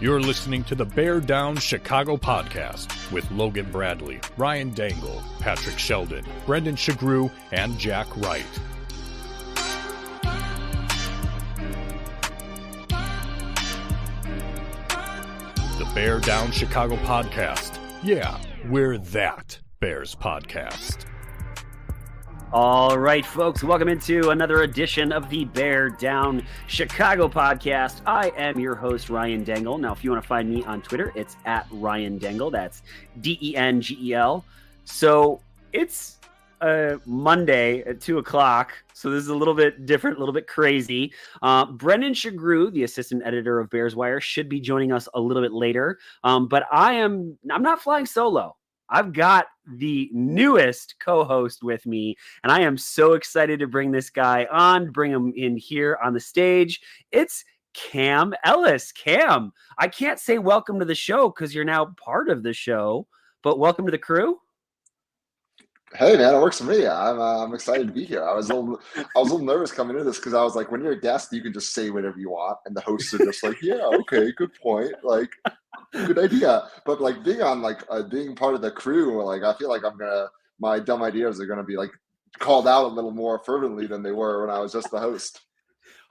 You're listening to the Bear Down Chicago podcast with Logan Bradley, Ryan Dangle, Patrick Sheldon, Brendan Shagrew, and Jack Wright. The Bear Down Chicago podcast. Yeah, we're that Bears podcast. All right, folks, welcome into another edition of the Bear Down Chicago podcast. I am your host, Ryan Dangle. Now, if you want to find me on Twitter, it's at Ryan Dangle. That's Dengel. So it's Monday at 2 o'clock. So this is a little bit different, a little bit crazy. Brendan Shagrew, the assistant editor of Bears Wire, should be joining us a little bit later. But I'm not flying solo. I've got the newest co-host with me, and I am so excited to bring this guy on, bring him in here on the stage. It's Cam Ellis. Cam, I can't say welcome to the show because you're now part of the show, but welcome to the crew. Hey man, it works for me. I'm excited to be here. I was a little nervous coming into this because I was like, when you're a guest, you can just say whatever you want, and the hosts are just like, yeah, okay, good point, like, good idea. But like being on being part of the crew, like I feel like my dumb ideas are gonna be like called out a little more fervently than they were when I was just the host.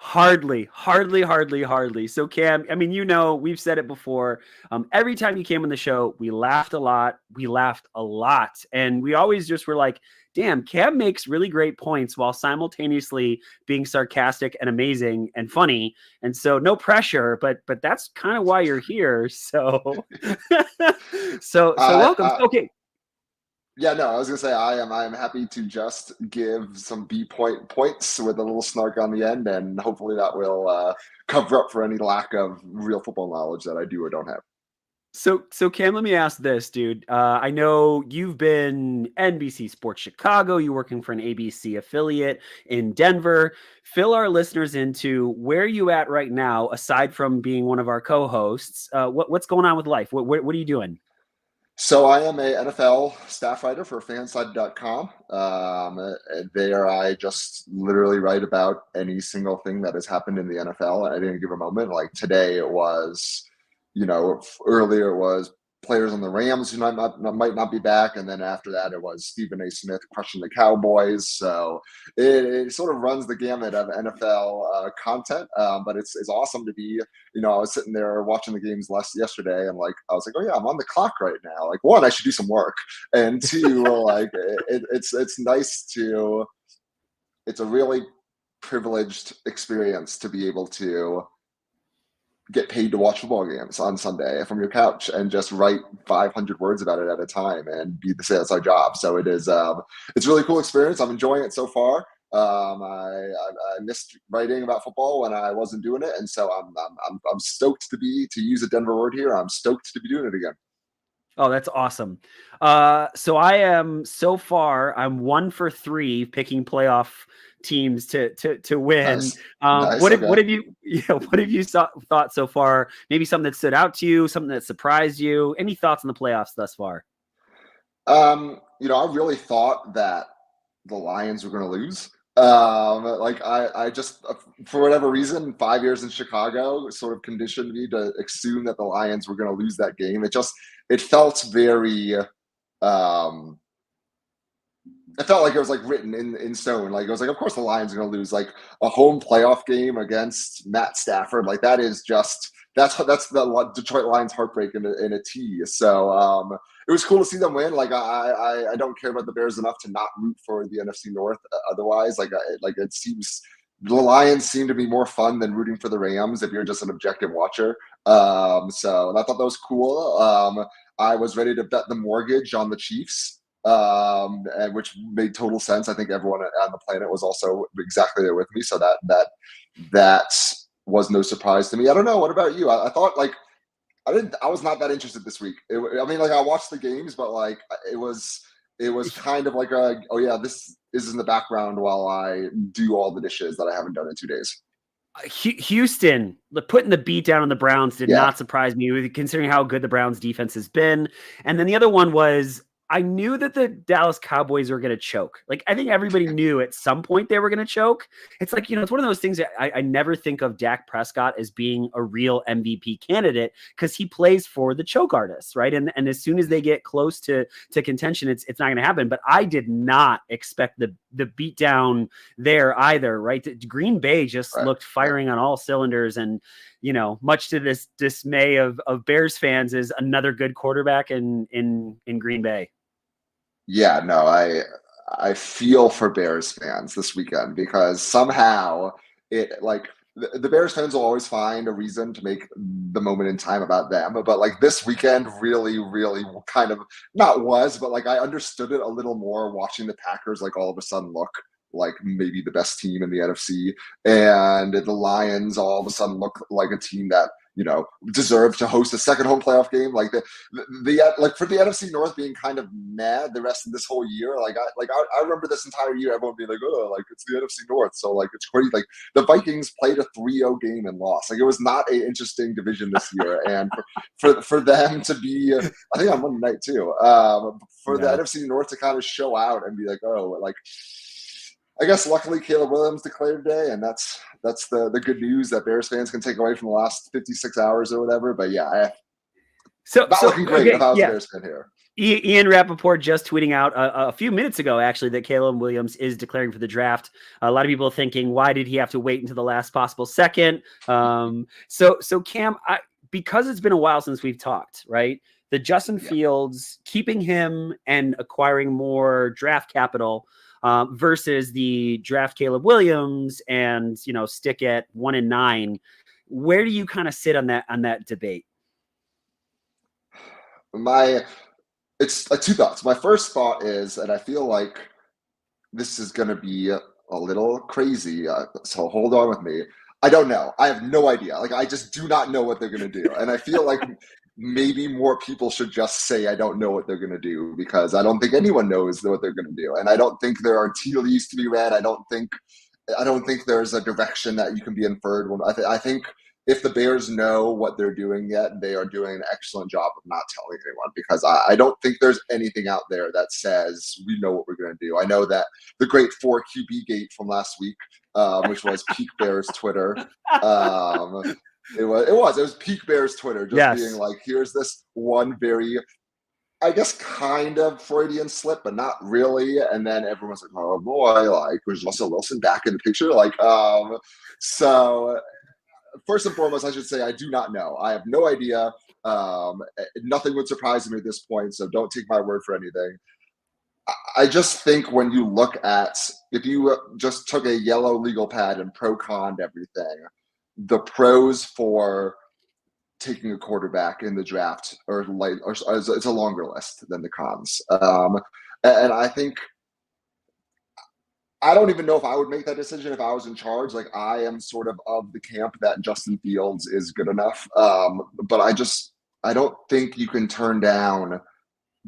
Hardly. So Cam, I mean, we've said it before. Every time you came on the show, we laughed a lot. And we always just were like, damn, Cam makes really great points while simultaneously being sarcastic and amazing and funny. And so no pressure, but that's kind of why you're here. So, so welcome. Okay. Yeah, no, I was gonna say I am happy to just give some points with a little snark on the end, and hopefully that will cover up for any lack of real football knowledge that I do or don't have. So Cam, let me ask this, dude. I know you've been NBC Sports Chicago. You're working for an ABC affiliate in Denver. Fill our listeners into where you at right now, aside from being one of our co-hosts. What's going on with life? What are you doing? So I am a NFL staff writer for fanside.com. There I just literally write about any single thing that has happened in the NFL at any given moment. Like today it was, earlier it was players on the Rams who might not be back. And then after that, it was Stephen A. Smith crushing the Cowboys. So it sort of runs the gamut of NFL content. But it's awesome to be, I was sitting there watching the games yesterday and I was like, oh yeah, I'm on the clock right now. Like one, I should do some work. And two, it's nice it's a really privileged experience to be able to get paid to watch football games on Sunday from your couch and just write 500 words about it at a time and that's our job. So it's a really cool experience. I'm enjoying it so far. I missed writing about football when I wasn't doing it. And so I'm stoked to use a Denver word here. I'm stoked to be doing it again. Oh, that's awesome. So so far I'm 1 for 3 picking playoff teams to win. Nice. What have you thought so far? Maybe something that stood out to you, something that surprised you. Any thoughts on the playoffs thus far? I really thought that the Lions were going to lose. I just, for whatever reason, 5 years in Chicago sort of conditioned me to assume that the Lions were going to lose that game. It felt very, it felt like it was written in stone. It was of course the Lions are going to lose. A home playoff game against Matt Stafford. That's the Detroit Lions heartbreak in a T. So it was cool to see them win. I don't care about the Bears enough to not root for the NFC North. Otherwise, it seems the Lions seem to be more fun than rooting for the Rams if you're just an objective watcher. So I thought that was cool. I was ready to bet the mortgage on the Chiefs. And which made total sense. I think everyone on the planet was also exactly there with me. So that was no surprise to me. I don't know. What about you? I thought I was not that interested this week. I watched the games, but it was kind of oh yeah, this is in the background while I do all the dishes that I haven't done in 2 days. Houston putting the beat down on the Browns did Yeah. not surprise me, considering how good the Browns defense has been. And then the other one was, I knew that the Dallas Cowboys were going to choke. Like, I think everybody knew at some point they were going to choke. It's like, it's one of those things that I never think of Dak Prescott as being a real MVP candidate, because he plays for the choke artists, right? And as soon as they get close to contention, it's not going to happen. But I did not expect the beat down there either, right? Green Bay just looked firing on all cylinders, and much to this dismay of Bears fans, is another good quarterback in Green Bay. Yeah, no, I feel for Bears fans this weekend, because somehow the Bears fans will always find a reason to make the moment in time about them. But like this weekend really, really kind of but I understood it a little more watching the Packers all of a sudden look like maybe the best team in the NFC, and the Lions all of a sudden look like a team that deserve to host a second home playoff game. Like for the NFC North being kind of mad the rest of this whole year. I remember this entire year everyone being like, oh, it's the NFC North, so it's crazy. The Vikings played a 3-0 game and lost. It was not an interesting division this year, and for them to be, I think on Monday night too, for the NFC North to kind of show out and be like, oh, I guess luckily Caleb Williams declared today, and that's the good news that Bears fans can take away from the last 56 hours or whatever. But yeah, not looking great if I was a Bears fan here. Ian Rappaport just tweeting out a few minutes ago, actually, that Caleb Williams is declaring for the draft. A lot of people are thinking, why did he have to wait until the last possible second? So Cam, because it's been a while since we've talked, right? The Justin Fields, keeping him and acquiring more draft capital versus the draft Caleb Williams and stick at 1 and 9. Where do you kind of sit on that debate? It's two thoughts. My first thought is, and I feel like this is going to be a little crazy, so hold on with me. I don't know. I have no idea. I just do not know what they're going to do, and I feel like maybe more people should just say I don't know what they're going to do, because I don't think anyone knows what they're going to do, and I don't think there are tea leaves to be read. I don't think there's a direction that you can be inferred. I think if the Bears know what they're doing yet, they are doing an excellent job of not telling anyone, because I don't think there's anything out there that says we know what we're going to do. I know that the great 4 QB gate from last week, which was peak Bears Twitter. It was peak Bears Twitter, just being like, here's this one very, I guess, kind of Freudian slip, but not really. And then everyone's like, oh boy, was Russell Wilson back in the picture? So first and foremost, I should say I do not know. I have no idea. Nothing would surprise me at this point, so don't take my word for anything. I just think when you look at, if you just took a yellow legal pad and pro-conned everything, the pros for taking a quarterback in the draft it's a longer list than the cons. And I think, I don't even know if I would make that decision if I was in charge. I am sort of the camp that Justin Fields is good enough. But I don't think you can turn down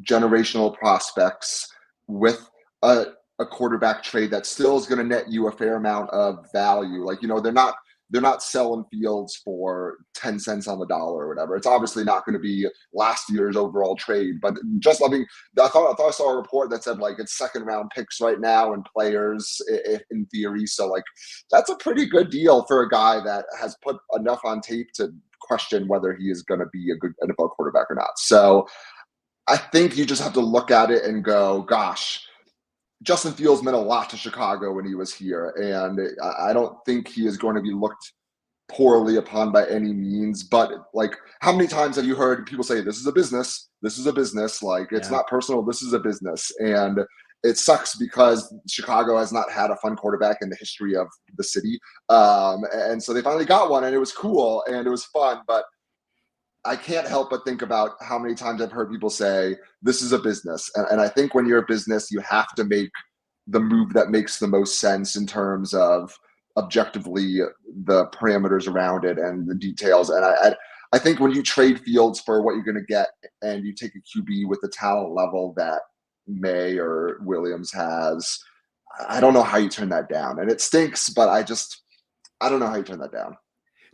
generational prospects with a quarterback trade that still is going to net you a fair amount of value. They're not selling Fields for 10 cents on the dollar or whatever. It's obviously not going to be last year's overall trade, but I thought I saw a report that said it's second round picks right now and players in theory. So that's a pretty good deal for a guy that has put enough on tape to question whether he is going to be a good NFL quarterback or not. So I think you just have to look at it and go, gosh, Justin Fields meant a lot to Chicago when he was here, and I don't think he is going to be looked poorly upon by any means. But how many times have you heard people say, this is a business, this is a business, it's not personal, this is a business? And it sucks because Chicago has not had a fun quarterback in the history of the city. And so they finally got one, and it was cool and it was fun, but I can't help but think about how many times I've heard people say, this is a business. And I think when you're a business, you have to make the move that makes the most sense in terms of objectively the parameters around it and the details. And I think when you trade Fields for what you're going to get and you take a QB with the talent level that May or Williams has, I don't know how you turn that down, and it stinks, but I don't know how you turn that down.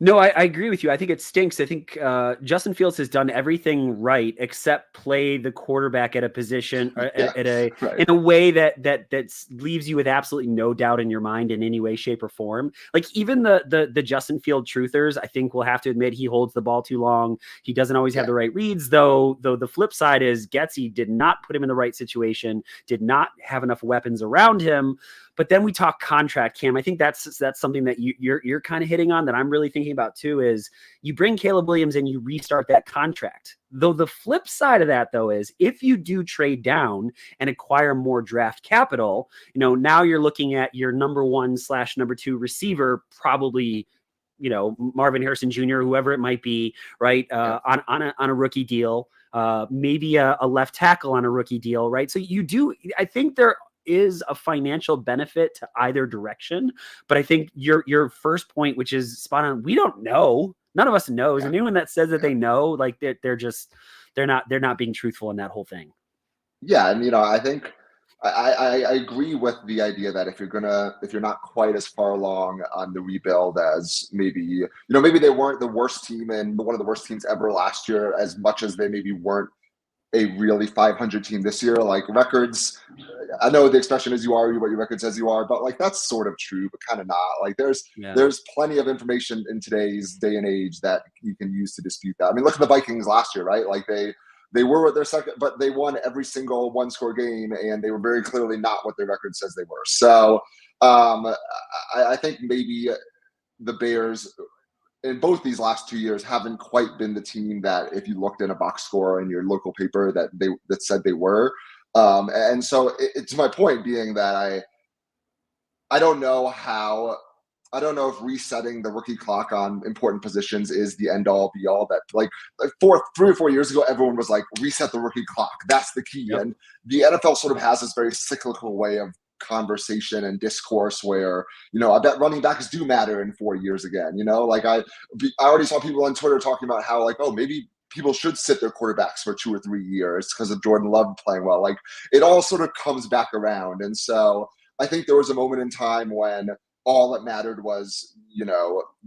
No, I agree with you. I think it stinks. I think Justin Fields has done everything right except play the quarterback at a position in a way that leaves you with absolutely no doubt in your mind in any way, shape, or form. Like even the Justin Field truthers, I think will have to admit he holds the ball too long. He doesn't always have the right reads, though the flip side is Getsy did not put him in the right situation, did not have enough weapons around him. But then we talk contract, Cam. I think that's something that you're kind of hitting on that I'm really thinking about too, is you bring Caleb Williams and you restart that contract. Though the flip side of that, though, is if you do trade down and acquire more draft capital, now you're looking at your number 1/number 2 receiver, probably, Marvin Harrison Jr., whoever it might be, right? On a rookie deal, maybe a left tackle on a rookie deal, right? So I think there is a financial benefit to either direction, but I think your first point, which is spot on, we don't know. None of us knows. And anyone that says that they know, like they're not being truthful in that whole thing. Yeah, and I think I agree with the idea that if you're not quite as far along on the rebuild as maybe they weren't the worst team and one of the worst teams ever last year, as much as they maybe weren't a really 500 team this year. Like records, I know the expression is you are what your record says you are, but like that's sort of true, but kind of not. Like there's plenty of information in today's day and age that you can use to dispute that. I mean, look at the Vikings last year, right? Like they were what their second, but they won every single one-score game, and they were very clearly not what their record says they were. So I think maybe the Bears in both these last 2 years haven't quite been the team that if you looked in a box score in your local paper that said they were. And so it's my point being that I don't know if resetting the rookie clock on important positions is the end all be all. That like 3 or 4 years ago, everyone was like, reset the rookie clock. That's the key. Yep. And the NFL sort of has this very cyclical way of conversation and discourse where, I bet running backs do matter in 4 years again. Like I already saw people on Twitter talking about how like, oh, maybe people should sit their quarterbacks for 2 or 3 years because of Jordan Love playing well. Like it all sort of comes back around. And so I think there was a moment in time when all that mattered was,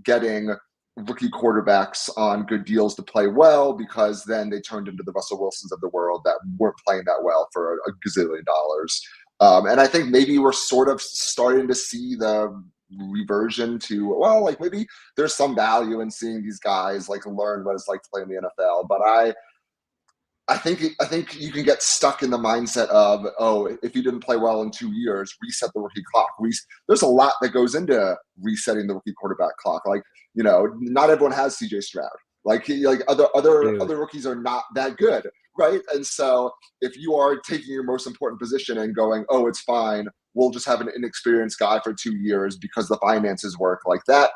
getting rookie quarterbacks on good deals to play well, because then they turned into the Russell Wilsons of the world that weren't playing that well for a gazillion dollars. And I think maybe we're sort of starting to see the reversion to, well, like maybe there's some value in seeing these guys like learn what it's like to play in the NFL. But I think you can get stuck in the mindset of, oh, if you didn't play well in 2 years, reset the rookie clock. There's a lot that goes into resetting the rookie quarterback clock. Like, not everyone has CJ Stroud. Like other rookies are not that good, right? And so if you are taking your most important position and going, oh, it's fine, we'll just have an inexperienced guy for 2 years because the finances work like that,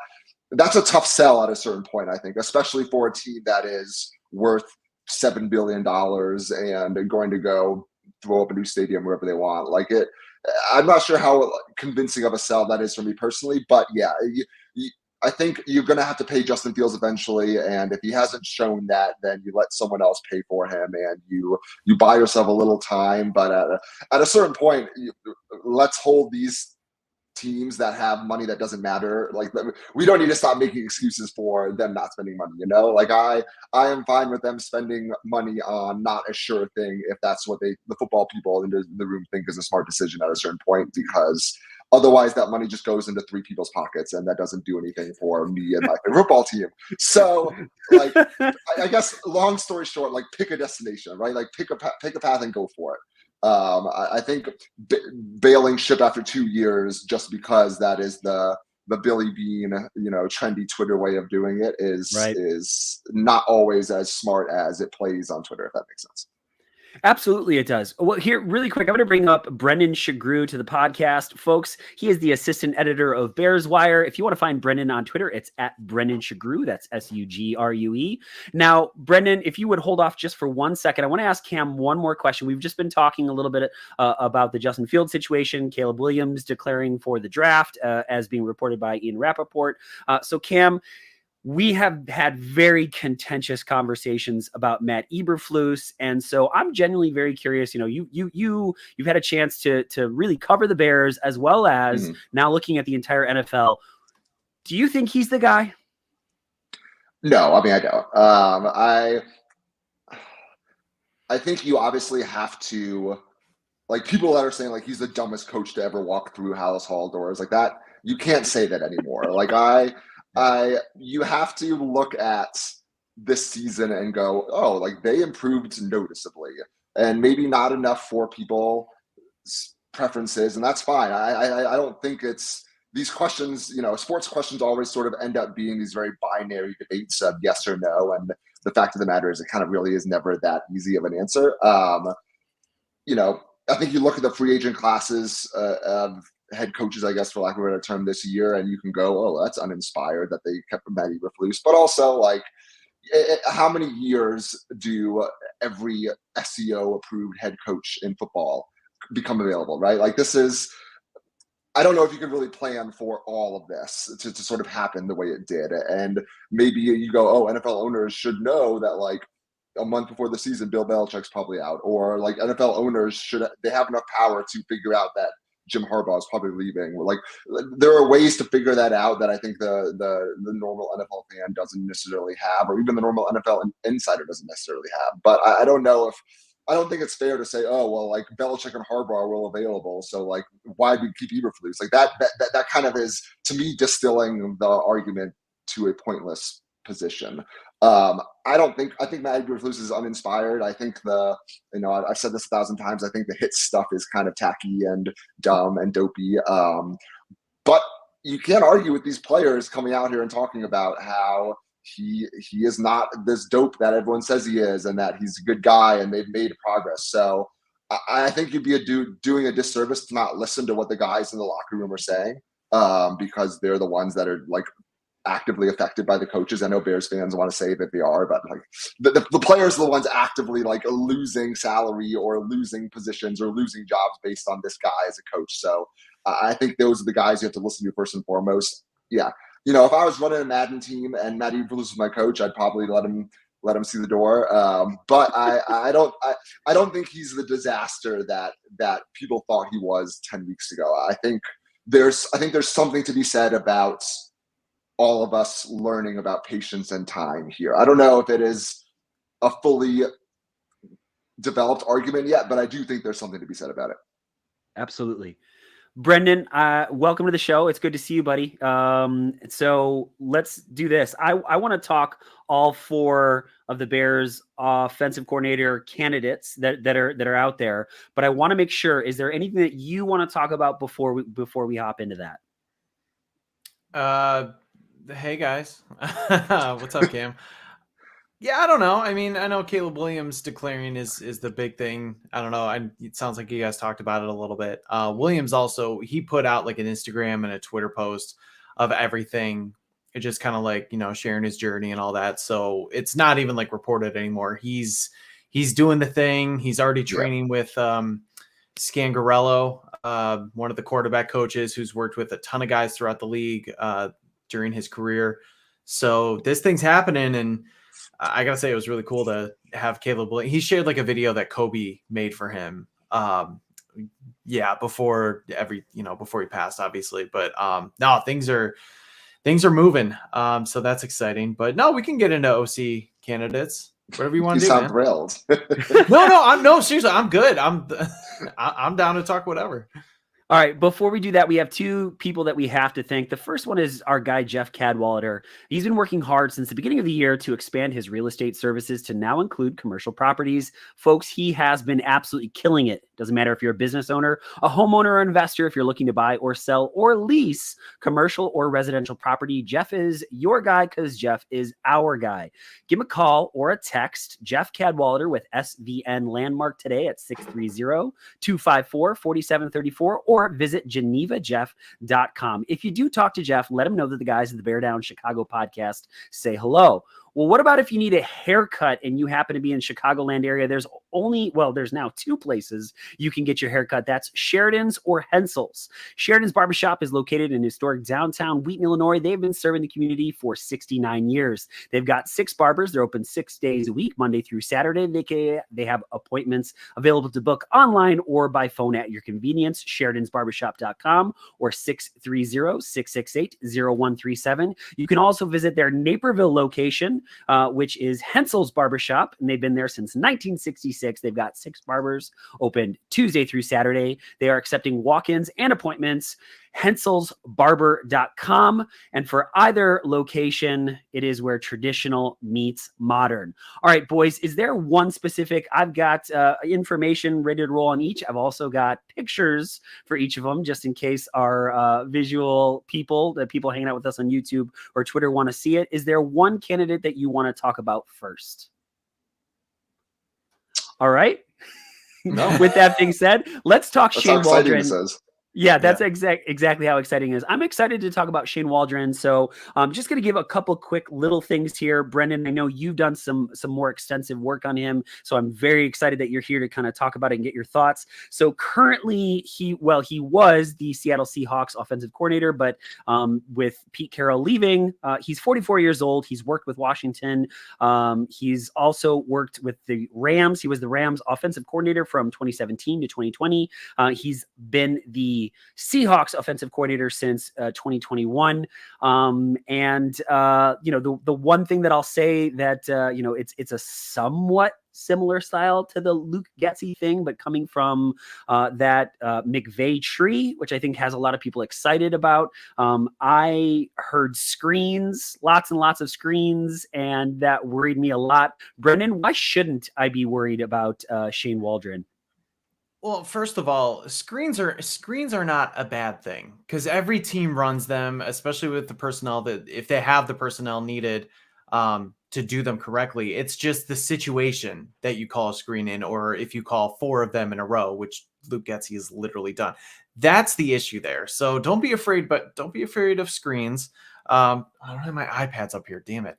that's a tough sell at a certain point, I think, especially for a team that is worth $7 billion and going to go throw up a new stadium wherever they want. Like it, I'm not sure how convincing of a sell that is for me personally, but yeah, I think you're going to have to pay Justin Fields eventually, and if he hasn't shown that, then you let someone else pay for him, and you buy yourself a little time. But at a certain point, let's hold these teams that have money that doesn't matter. Like we don't need to stop making excuses for them not spending money. Like I am fine with them spending money on not a sure thing if that's what the football people in the room think is a smart decision at a certain point, because otherwise that money just goes into 3 people's pockets, and that doesn't do anything for me and my football team. So like, I guess long story short, like pick a destination, right? Like pick a path and go for it. I think bailing ship after 2 years just because that is the Billy Bean, trendy Twitter way of doing it is not always as smart as it plays on Twitter, if that makes sense. Absolutely, it does. Well, here, really quick, I'm going to bring up Brendan Shagrew to the podcast. Folks, he is the assistant editor of Bears Wire. If you want to find Brendan on Twitter, it's at Brendan Shagrew. That's Sugrue. Now, Brendan, if you would hold off just for 1 second, I want to ask Cam one more question. We've just been talking a little bit about the Justin Fields situation, Caleb Williams declaring for the draft, as being reported by Ian Rappaport. So, Cam, we have had very contentious conversations about Matt Eberflus, and so I'm genuinely very curious. You know, you've had a chance to really cover the Bears as well as now looking at the entire NFL. Do you think he's the guy? No, I mean, I don't. I think you obviously have to, like, people that are saying like he's the dumbest coach to ever walk through Hallis Hall doors, like that. You can't say that anymore. Like you have to look at this season and go, oh, like they improved noticeably, and maybe not enough for people's preferences, and that's fine. I don't think it's these questions. You know, sports questions always sort of end up being these very binary debates of yes or no, and the fact of the matter is it kind of really is never that easy of an answer. You know, I think you look at the free agent classes of head coaches, I guess, for lack of a better term, this year, and you can go, oh, that's uninspired that they kept Matt Eberflus. But also, like, how many years do every SEO-approved head coach in football become available, right? Like, this is, I don't know if you can really plan for all of this to sort of happen the way it did. And maybe you go, oh, NFL owners should know that, like, a month before the season, Bill Belichick's probably out, or like NFL owners they have enough power to figure out that Jim Harbaugh is probably leaving. Like, there are ways to figure that out that I think the normal NFL fan doesn't necessarily have, or even the normal NFL insider doesn't necessarily have. But I don't know if, I don't think it's fair to say, oh, well, like Belichick and Harbaugh are well available, so like why do we keep Eberflus? Like that kind of is, to me, distilling the argument to a pointless position. I think Matt Eberflus is uninspired. I think I've said this 1,000 times. I think the hit stuff is kind of tacky and dumb and dopey. But you can't argue with these players coming out here and talking about how he is not this dope that everyone says he is, and that he's a good guy and they've made progress. So I think you'd be doing a disservice to not listen to what the guys in the locker room are saying, because they're the ones that are like actively affected by the coaches. I know Bears fans want to say that they are, but like the players are the ones actively like losing salary or losing positions or losing jobs based on this guy as a coach. So I think those are the guys you have to listen to first and foremost. Yeah. You know, if I was running a Madden team and Matt Eberflus was my coach, I'd probably let him see the door. But I don't think he's the disaster that people thought he was 10 weeks ago. I think there's something to be said about all of us learning about patience and time here. I don't know if it is a fully developed argument yet, but I do think there's something to be said about it. Absolutely. Brendan, welcome to the show. It's good to see you, buddy. So let's do this. I want to talk all four of the Bears offensive coordinator candidates that are out there, but I want to make sure, is there anything that you want to talk about before we hop into that? Hey guys, what's up, Cam? Yeah, I don't know. I mean, I know Caleb Williams declaring is the big thing. I don't know. It sounds like you guys talked about it a little bit. Williams also, he put out like an Instagram and a Twitter post of everything. It just kind of like, you know, sharing his journey and all that. So it's not even like reported anymore. He's doing the thing. He's already training with Scangarello, one of the quarterback coaches who's worked with a ton of guys throughout the league during his career. So this thing's happening, and I gotta say it was really cool to have Caleb. He shared like a video that Kobe made for him. Before he passed, obviously. But no, things are moving. So that's exciting. But no, we can get into OC candidates. Whatever you want to do. You sound thrilled. No, seriously, I'm good. I'm down to talk whatever. All right, before we do that, we have two people that we have to thank. The first one is our guy, Jeff Cadwallader. He's been working hard since the beginning of the year to expand his real estate services to now include commercial properties. Folks, he has been absolutely killing it. Doesn't matter if you're a business owner, a homeowner, or investor, if you're looking to buy or sell or lease commercial or residential property, Jeff is your guy because Jeff is our guy. Give him a call or a text, Jeff Cadwallader with SVN Landmark today at 630-254-4734 or visit GenevaJeff.com. If you do talk to Jeff, let him know that the guys at the Bear Down Chicago podcast say hello. Well, what about if you need a haircut and you happen to be in Chicagoland area? There's there's now 2 places you can get your haircut. That's Sheridan's or Hensel's. Sheridan's Barbershop is located in historic downtown Wheaton, Illinois. They've been serving the community for 69 years. They've got 6 barbers. They're open 6 days a week, Monday through Saturday. They have appointments available to book online or by phone at your convenience. Sheridan'sBarbershop.com or 630-668-0137. You can also visit their Naperville location, which is Hensel's Barbershop, and they've been there since 1966. They've got 6 barbers open Tuesday through Saturday. They are accepting walk-ins and appointments. HenselsBarber.com. And for either location, it is where traditional meets modern. All right, boys, is there one specific? I've got information ready to roll on each. I've also got pictures for each of them, just in case our visual people, the people hanging out with us on YouTube or Twitter, want to see it. Is there one candidate that you want to talk about first? All right. No. With that being said, let's talk That's Shane how exciting Waldron. this is. Yeah, that's exactly how exciting it is. I'm excited to talk about Shane Waldron. So I'm just going to give a couple quick little things here. Brendan, I know you've done some more extensive work on him. So I'm very excited that you're here to kind of talk about it and get your thoughts. So currently he was the Seattle Seahawks offensive coordinator, but with Pete Carroll leaving, he's 44 years old. He's worked with Washington. He's also worked with the Rams. He was the Rams offensive coordinator from 2017 to 2020. He's been the Seahawks offensive coordinator since 2021. The one thing that I'll say that, it's a somewhat similar style to the Luke Getsy thing, but coming from that McVay tree, which I think has a lot of people excited about. I heard screens, lots and lots of screens, and that worried me a lot. Brendan, why shouldn't I be worried about Shane Waldron? Well, first of all, screens are not a bad thing because every team runs them, especially with the personnel that if they have the personnel needed to do them correctly. It's just the situation that you call a screen in, or if you call 4 of them in a row, which Luke Getsy has literally done. That's the issue there. So don't be afraid, but don't be afraid of screens. I don't have my iPads up here. Damn it.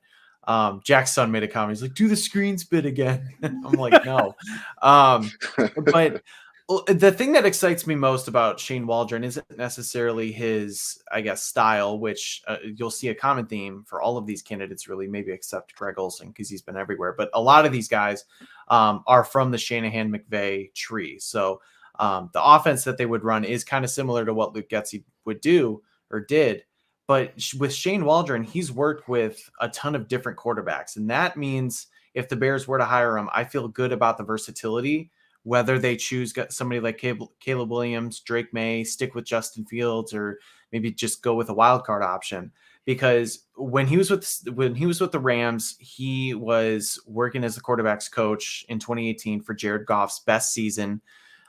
Jack's son made a comment. He's like, do the screens bit again. I'm like, no. But the thing that excites me most about Shane Waldron isn't necessarily his, I guess, style, which you'll see a common theme for all of these candidates, really, maybe except Greg Olsen because he's been everywhere. But a lot of these guys are from the Shanahan-McVay tree. So the offense that they would run is kind of similar to what Luke Getsy would do or did. But with Shane Waldron, he's worked with a ton of different quarterbacks. And that means if the Bears were to hire him, I feel good about the versatility. Whether they choose somebody like Caleb Williams, Drake May, stick with Justin Fields, or maybe just go with a wild card option. Because when he was with the Rams, he was working as the quarterback's coach in 2018 for Jared Goff's best season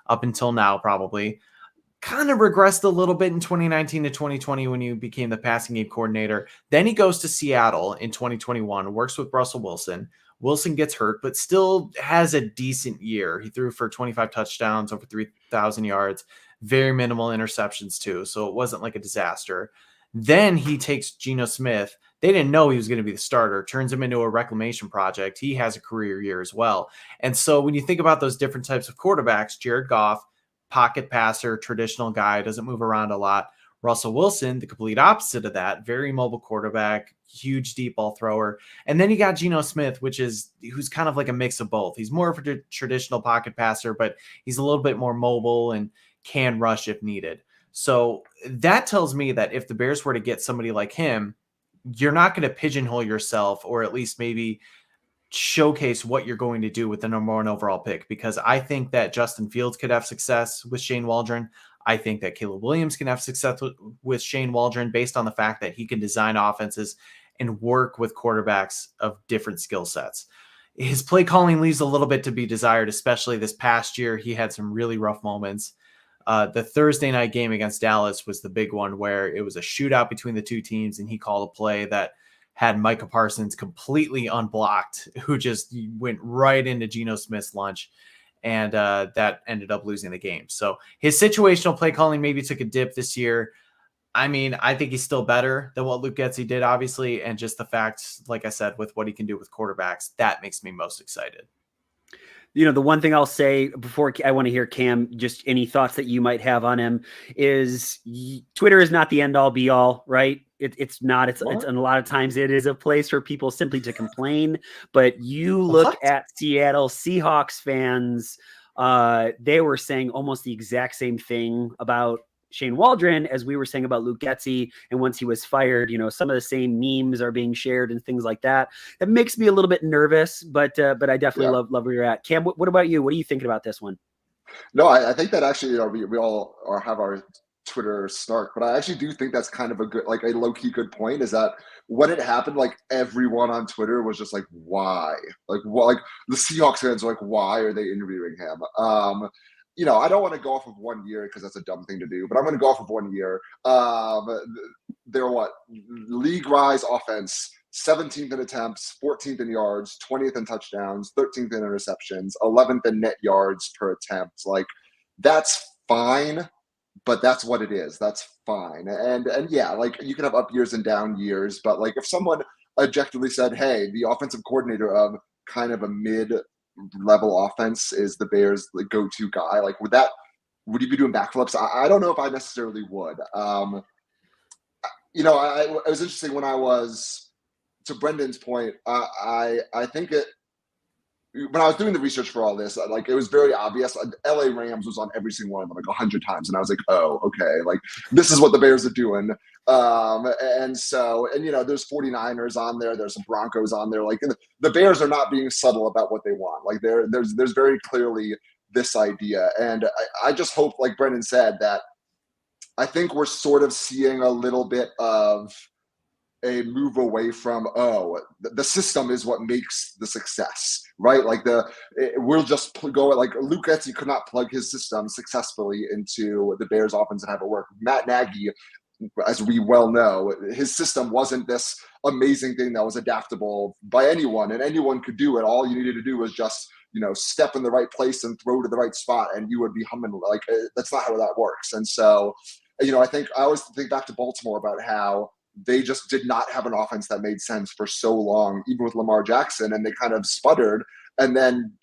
up until now, probably. Kind of regressed a little bit in 2019 to 2020 when he became the passing game coordinator. Then he goes to Seattle in 2021, works with Russell Wilson. Wilson gets hurt, but still has a decent year. He threw for 25 touchdowns, over 3,000 yards, very minimal interceptions too. So it wasn't like a disaster. Then he takes Geno Smith. They didn't know he was going to be the starter, turns him into a reclamation project. He has a career year as well. And so when you think about those different types of quarterbacks, Jared Goff, pocket passer, traditional guy, doesn't move around a lot. Russell Wilson, the complete opposite of that, very mobile quarterback, huge deep ball thrower. And then you got Geno Smith, who's kind of like a mix of both. He's more of a traditional pocket passer, but he's a little bit more mobile and can rush if needed. So that tells me that if the Bears were to get somebody like him, you're not going to pigeonhole yourself, or at least maybe showcase what you're going to do with the number 1 overall pick, because I think that Justin Fields could have success with Shane Waldron. I think that Caleb Williams can have success with Shane Waldron based on the fact that he can design offenses and work with quarterbacks of different skill sets. His play calling leaves a little bit to be desired, especially this past year. He had some really rough moments. The Thursday night game against Dallas was the big one where it was a shootout between the two teams, and he called a play that had Micah Parsons completely unblocked, who just went right into Geno Smith's lunch. And that ended up losing the game. So his situational play calling maybe took a dip this year. I mean, I think he's still better than what Luke Getsy did, obviously. And just the fact, like I said, with what he can do with quarterbacks, that makes me most excited. The one thing I'll say before I want to hear Cam, just any thoughts that you might have on him is Twitter is not the end all be all, right? It's not. It's and a lot of times it is a place for people simply to complain. But you look at Seattle Seahawks fans, they were saying almost the exact same thing about Shane Waldron as we were saying about Luke Getsy. And once he was fired, some of the same memes are being shared and things like that. That makes me a little bit nervous, but I definitely love where you're at. Cam, what about you? What are you thinking about this one? No, I think that actually, we all have our Twitter snark, but I actually do think that's kind of a good, like a low key good point, is that when it happened, like everyone on Twitter was just like, why? Like the Seahawks fans were like, why are they interviewing him? I don't want to go off of 1 year because that's a dumb thing to do, but I'm going to go off of 1 year. They're league rise offense, 17th in attempts, 14th in yards, 20th in touchdowns, 13th in interceptions, 11th in net yards per attempt. Like, that's fine, but that's what it is. That's fine. And yeah, like you can have up years and down years, but like if someone objectively said, hey, the offensive coordinator of kind of a mid-level offense is the Bears' go-to guy, like would you be doing backflips? I don't know if I necessarily would. It was interesting when I was, to Brendan's point, I think when I was doing the research for all this, like it was very obvious. LA Rams was on every single one of them like 100 times, and I was like, oh, okay, like this is what the Bears are doing. And there's 49ers on there, there's some Broncos on there. Like the Bears are not being subtle about what they want. Like there's very clearly this idea, and I just hope, like Brendan said, that I think we're sort of seeing a little bit of a move away from, the system is what makes the success, right? Like we'll just go like Luke Getsy could not plug his system successfully into the Bears offense and have it work. Matt Nagy, as we well know, his system wasn't this amazing thing that was adaptable by anyone, and anyone could do it. All you needed to do was just, step in the right place and throw to the right spot, and you would be humming. Like, that's not how that works. And so, I always think back to Baltimore about how they just did not have an offense that made sense for so long, even with Lamar Jackson, and they kind of sputtered. And then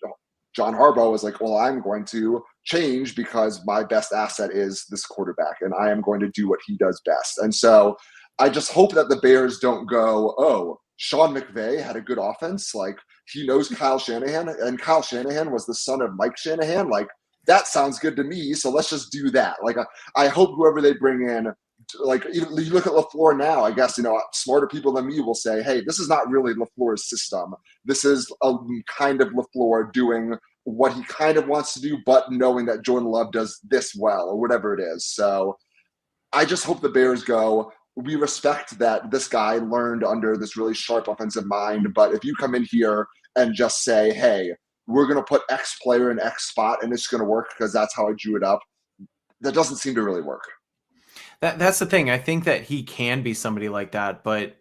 John Harbaugh was like, well, I'm going to change because my best asset is this quarterback, and I am going to do what he does best. And so I just hope that the Bears don't go, oh, Sean McVay had a good offense. Like, he knows Kyle Shanahan, and Kyle Shanahan was the son of Mike Shanahan. Like, that sounds good to me, so let's just do that. Like, I hope whoever they bring in, like, you look at LaFleur now, I guess, smarter people than me will say, hey, this is not really LaFleur's system. This is a kind of LaFleur doing what he kind of wants to do, but knowing that Jordan Love does this well, or whatever it is. So I just hope the Bears go, we respect that this guy learned under this really sharp offensive mind, but if you come in here and just say, hey, we're going to put X player in X spot and it's going to work because that's how I drew it up, that doesn't seem to really work. That's the thing. I think that he can be somebody like that, but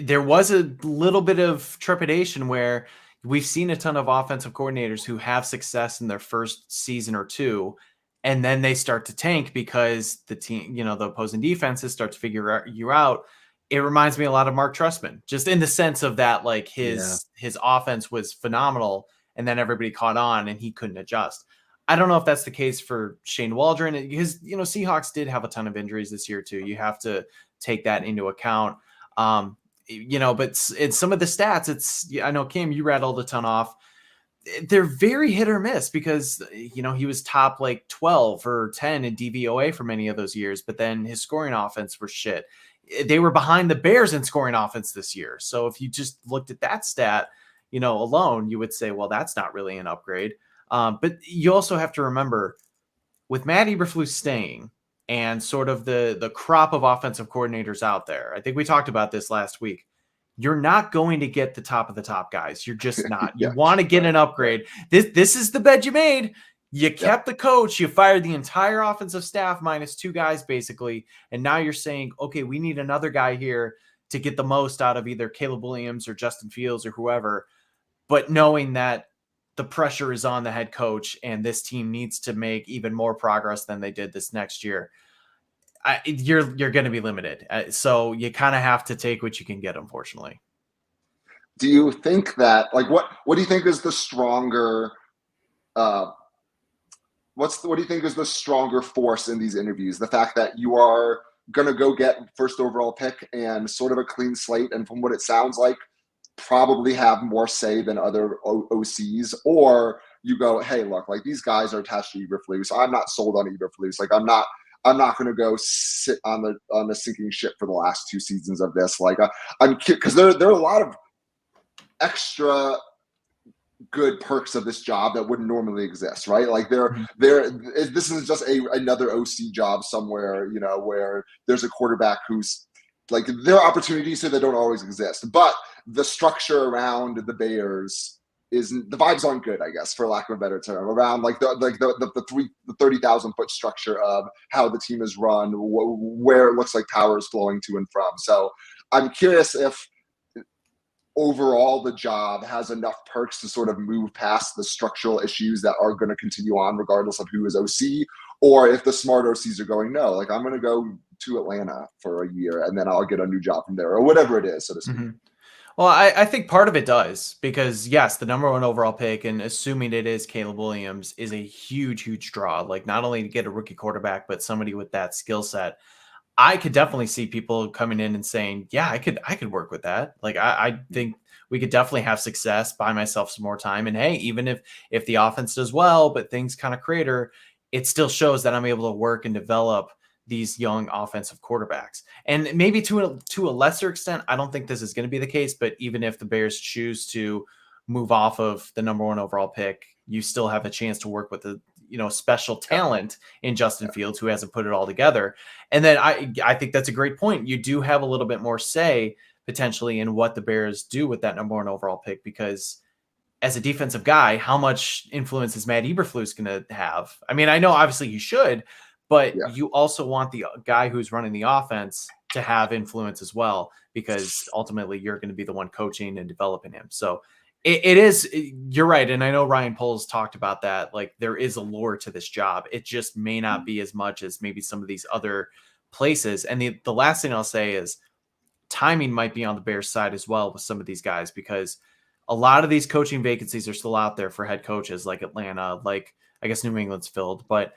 there was a little bit of trepidation where we've seen a ton of offensive coordinators who have success in their first season or two, and then they start to tank because the team, the opposing defenses start to figure you out. It reminds me a lot of Mark Trestman, just in the sense of that, like his offense was phenomenal, and then everybody caught on and he couldn't adjust. I don't know if that's the case for Shane Waldron, because, Seahawks did have a ton of injuries this year too. You have to take that into account. But it's some of the stats, I know, Cam, you rattled a ton off. They're very hit or miss because, he was top like 12 or 10 in DVOA for many of those years, but then his scoring offense was shit. They were behind the Bears in scoring offense this year. So if you just looked at that stat, alone, you would say, well, that's not really an upgrade. But you also have to remember, with Matt Eberflus staying and sort of the crop of offensive coordinators out there, I think we talked about this last week, you're not going to get the top of the top guys. You're just not. You want to get an upgrade. This is the bed you made. You kept the coach. You fired the entire offensive staff minus two guys, basically. And now you're saying, okay, we need another guy here to get the most out of either Caleb Williams or Justin Fields or whoever. But knowing that the pressure is on the head coach and this team needs to make even more progress than they did this next year, you're going to be limited. So you kind of have to take what you can get, unfortunately. Do you think that, like, what do you think is the stronger what do you think is the stronger force in these interviews? The fact that you are going to go get first overall pick and sort of a clean slate, and from what it sounds like, probably have more say than other OCs, or you go, hey, look, like these guys are attached to Eberflus. I'm not sold on Eberflus. Like I'm not going to go sit on the sinking ship for the last 2 seasons of this. Like I'm because there are a lot of extra good perks of this job that wouldn't normally exist, right? Like this is just another OC job somewhere, where there's a quarterback who's like, there are opportunities here that don't always exist, but the structure around the Bears the vibes aren't good, I guess, for lack of a better term, around like the 30,000 foot structure of how the team is run, where it looks like power is flowing to and from. So I'm curious if overall the job has enough perks to sort of move past the structural issues that are going to continue on regardless of who is OC, or if the smart OCs are going, no, like I'm going to go to Atlanta for a year and then I'll get a new job from there, or whatever it is, so to speak. Mm-hmm. Well, I think part of it does, because yes, the number 1 overall pick, and assuming it is Caleb Williams, is a huge, huge draw. Like not only to get a rookie quarterback, but somebody with that skill set. I could definitely see people coming in and saying, yeah, I could work with that. Like I think we could definitely have success, buy myself some more time. And hey, even if the offense does well, but things kind of crater, it still shows that I'm able to work and develop these young offensive quarterbacks. And maybe to a lesser extent, I don't think this is going to be the case, but even if the Bears choose to move off of the number 1 overall pick, you still have a chance to work with the special talent in Justin Fields, who hasn't put it all together. And then I think that's a great point. You do have a little bit more say potentially in what the Bears do with that number 1 overall pick, because as a defensive guy, how much influence is Matt Eberflus going to have? I mean, I know obviously he should, but you also want the guy who's running the offense to have influence as well, because ultimately you're going to be the one coaching and developing him. So it is, you're right. And I know Ryan Poles talked about that. Like there is a lure to this job. It just may not be as much as maybe some of these other places. And the last thing I'll say is timing might be on the Bears side as well with some of these guys, because a lot of these coaching vacancies are still out there for head coaches, like Atlanta, like I guess New England's filled, but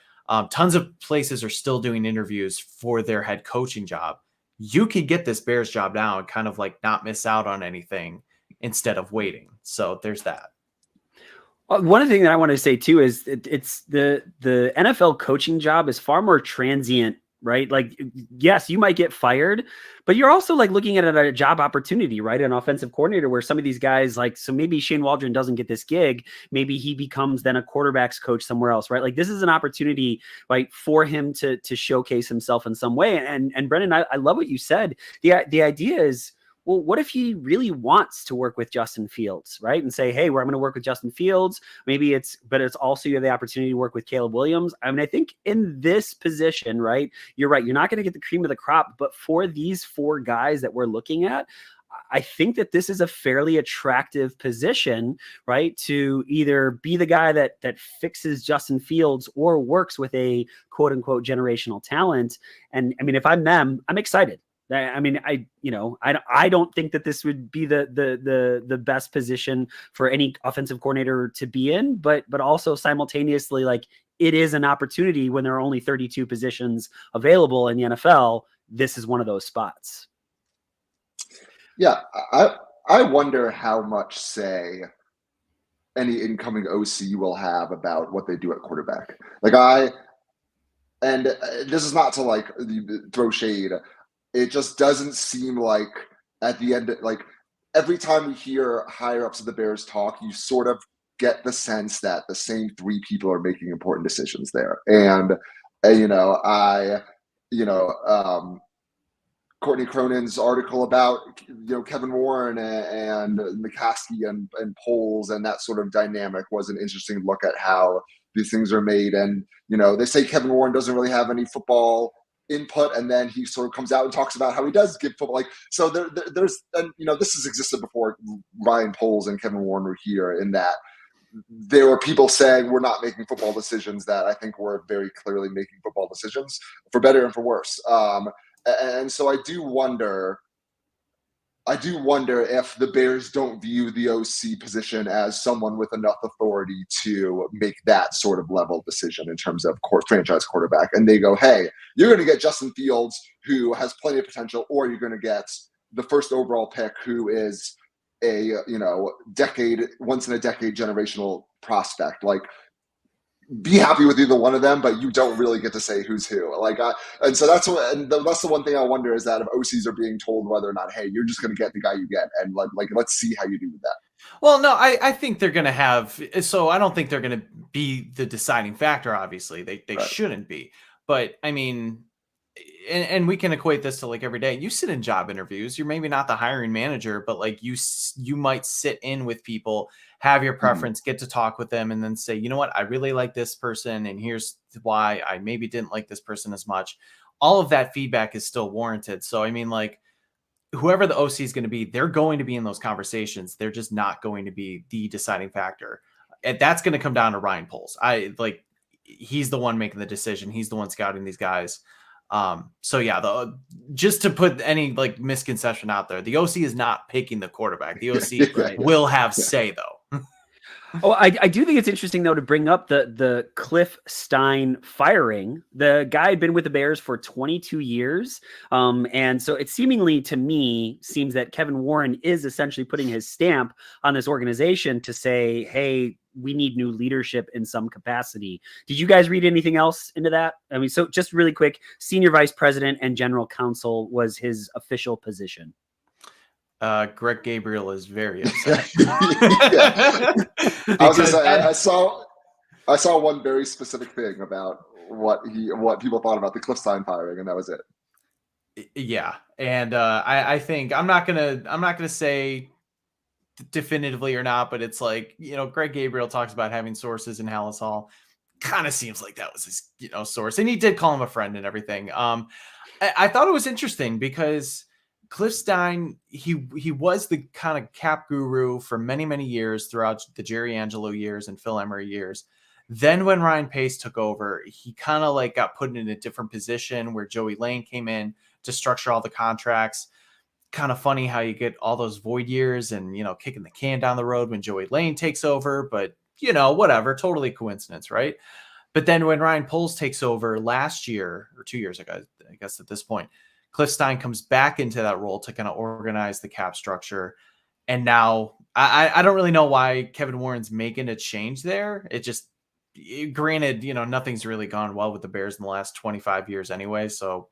tons of places are still doing interviews for their head coaching job. You could get this Bears job now and kind of like not miss out on anything instead of waiting. So there's that. One thing that I want to say too is it's the NFL coaching job is far more transient, right? Like, yes, you might get fired, but you're also like looking at a job opportunity, right? An offensive coordinator where some of these guys, like, so maybe Shane Waldron doesn't get this gig. Maybe he becomes then a quarterback's coach somewhere else, right? Like this is an opportunity, right, for him to showcase himself in some way. And Brendan, I love what you said. The idea is, well, what if he really wants to work with Justin Fields, right? And say, hey, I'm going to work with Justin Fields. Maybe but it's also you have the opportunity to work with Caleb Williams. I mean, I think in this position, right, you're right. You're not going to get the cream of the crop, but for these 4 guys that we're looking at, I think that this is a fairly attractive position, right? To either be the guy that fixes Justin Fields or works with a quote unquote generational talent. And I mean, if I'm them, I'm excited. I mean, I don't think that this would be the best position for any offensive coordinator to be in, but also simultaneously, like it is an opportunity when there are only 32 positions available in the NFL. This is one of those spots. Yeah, I wonder how much say any incoming OC will have about what they do at quarterback. And this is not to like throw shade. It just doesn't seem like at the end, like every time we hear higher ups of the Bears talk, you sort of get the sense that the same 3 people are making important decisions there. And, Courtney Cronin's article about, Kevin Warren and McCaskey and Poles and that sort of dynamic was an interesting look at how these things are made. And, they say Kevin Warren doesn't really have any football input, and then he sort of comes out and talks about how he does give football. Like, so there's, and this has existed before Ryan Poles and Kevin Warren were here, in that there were people saying we're not making football decisions that I think we're very clearly making football decisions, for better and for worse. And so I do wonder, I do wonder if the Bears don't view the OC position as someone with enough authority to make that sort of level decision in terms of franchise quarterback. And they go, hey, you're going to get Justin Fields, who has plenty of potential, or you're going to get the first overall pick, who is a, once in a decade generational prospect. Like, be happy with either one of them, but you don't really get to say who's who. And so that's the one thing I wonder, is that if OCs are being told whether or not, hey, you're just going to get the guy you get, and let's see how you do with that. Well, no, I think they're going to have. So I don't think they're going to be the deciding factor. Obviously, they right. shouldn't be. But I mean, and we can equate this to like every day. You sit in job interviews. You're maybe not the hiring manager, but like you might sit in with people, have your preference, get to talk with them, and then say, you know what, I really like this person, and here's why I maybe didn't like this person as much. All of that feedback is still warranted. So, I mean, like, whoever the OC is going to be, they're going to be in those conversations. They're just not going to be the deciding factor. And that's going to come down to Ryan Poles. He's the one making the decision. He's the one scouting these guys. So yeah, just to put any like misconception out there, the OC is not picking the quarterback. The OC will have say though. Oh, I do think it's interesting though to bring up the Cliff Stein firing. The guy had been with the Bears for 22 years. And so it seemingly to me seems that Kevin Warren is essentially putting his stamp on this organization to say, hey, we need new leadership in some capacity. Did you guys read anything else into that? I mean, so just really quick, senior vice president and general counsel was his official position. Greg Gabriel is very upset. I saw one very specific thing about what people thought about the Cliff Stein firing, and that was it. Yeah, and I think I'm not gonna say definitively or not, but it's like, Greg Gabriel talks about having sources in Hallis Hall. Kind of seems like that was his source, and he did call him a friend and everything. I thought it was interesting because Cliff Stein, he was the kind of cap guru for many, many years throughout the Jerry Angelo years and Phil Emery years. Then when Ryan Pace took over, he kind of like got put in a different position where Joey Lane came in to structure all the contracts. Kind of funny how you get all those void years and, kicking the can down the road when Joey Lane takes over, but whatever, totally coincidence, right? But then when Ryan Poles takes over last year or 2 years ago, I guess at this point, Cliff Stein comes back into that role to kind of organize the cap structure. And now I don't really know why Kevin Warren's making a change there. Granted, nothing's really gone well with the Bears in the last 25 years anyway. So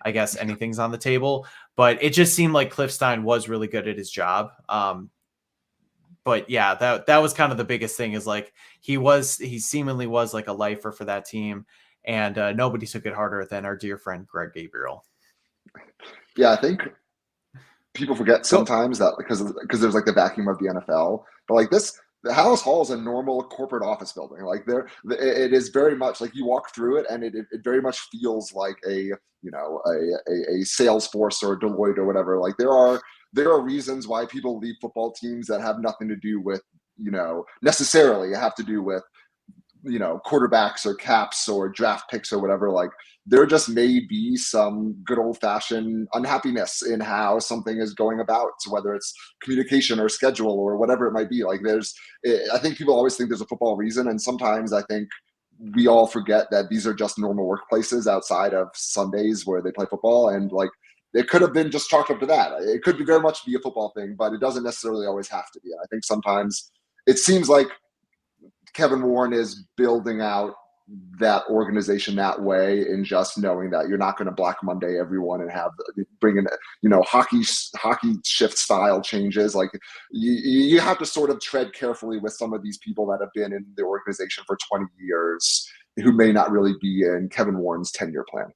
I guess anything's on the table, but it just seemed like Cliff Stein was really good at his job. But yeah, that was kind of the biggest thing, is like, he seemingly was like a lifer for that team, and nobody took it harder than our dear friend, Greg Gabriel. Yeah, I think people forget sometimes that because there's like the vacuum of the NFL, but like the Hallis Hall is a normal corporate office building. Like it is very much like you walk through it, and it very much feels like a Salesforce or a Deloitte or whatever. Like there are reasons why people leave football teams that have nothing to do with necessarily have to do with quarterbacks or caps or draft picks or whatever. Like there just may be some good old fashioned unhappiness in how something is going about, whether it's communication or schedule or whatever it might be. Like I think people always think there's a football reason. And sometimes I think we all forget that these are just normal workplaces outside of Sundays where they play football. And like, it could have been just chalked up to that. It could be very much be a football thing, but it doesn't necessarily always have to be. And I think sometimes it seems like Kevin Warren is building out that organization that way, in just knowing that you're not going to Black Monday everyone and bring in hockey shift style changes. Like you have to sort of tread carefully with some of these people that have been in the organization for 20 years who may not really be in Kevin Warren's 10-year plan.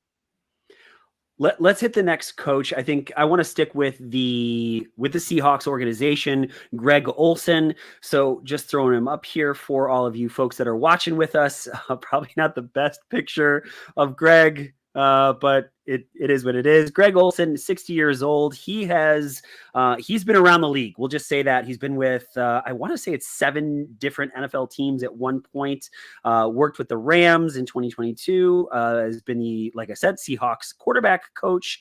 Let's hit the next coach. I think I want to stick with the Seahawks organization, Greg Olsen. So just throwing him up here for all of you folks that are watching with us. Probably not the best picture of Greg, but it is what it is. Greg Olsen, 60 years old. He's been around the league. We'll just say that he's been with, I want to say it's 7 different NFL teams at one point. Worked with the Rams in 2022. Has been like I said, Seahawks quarterback coach.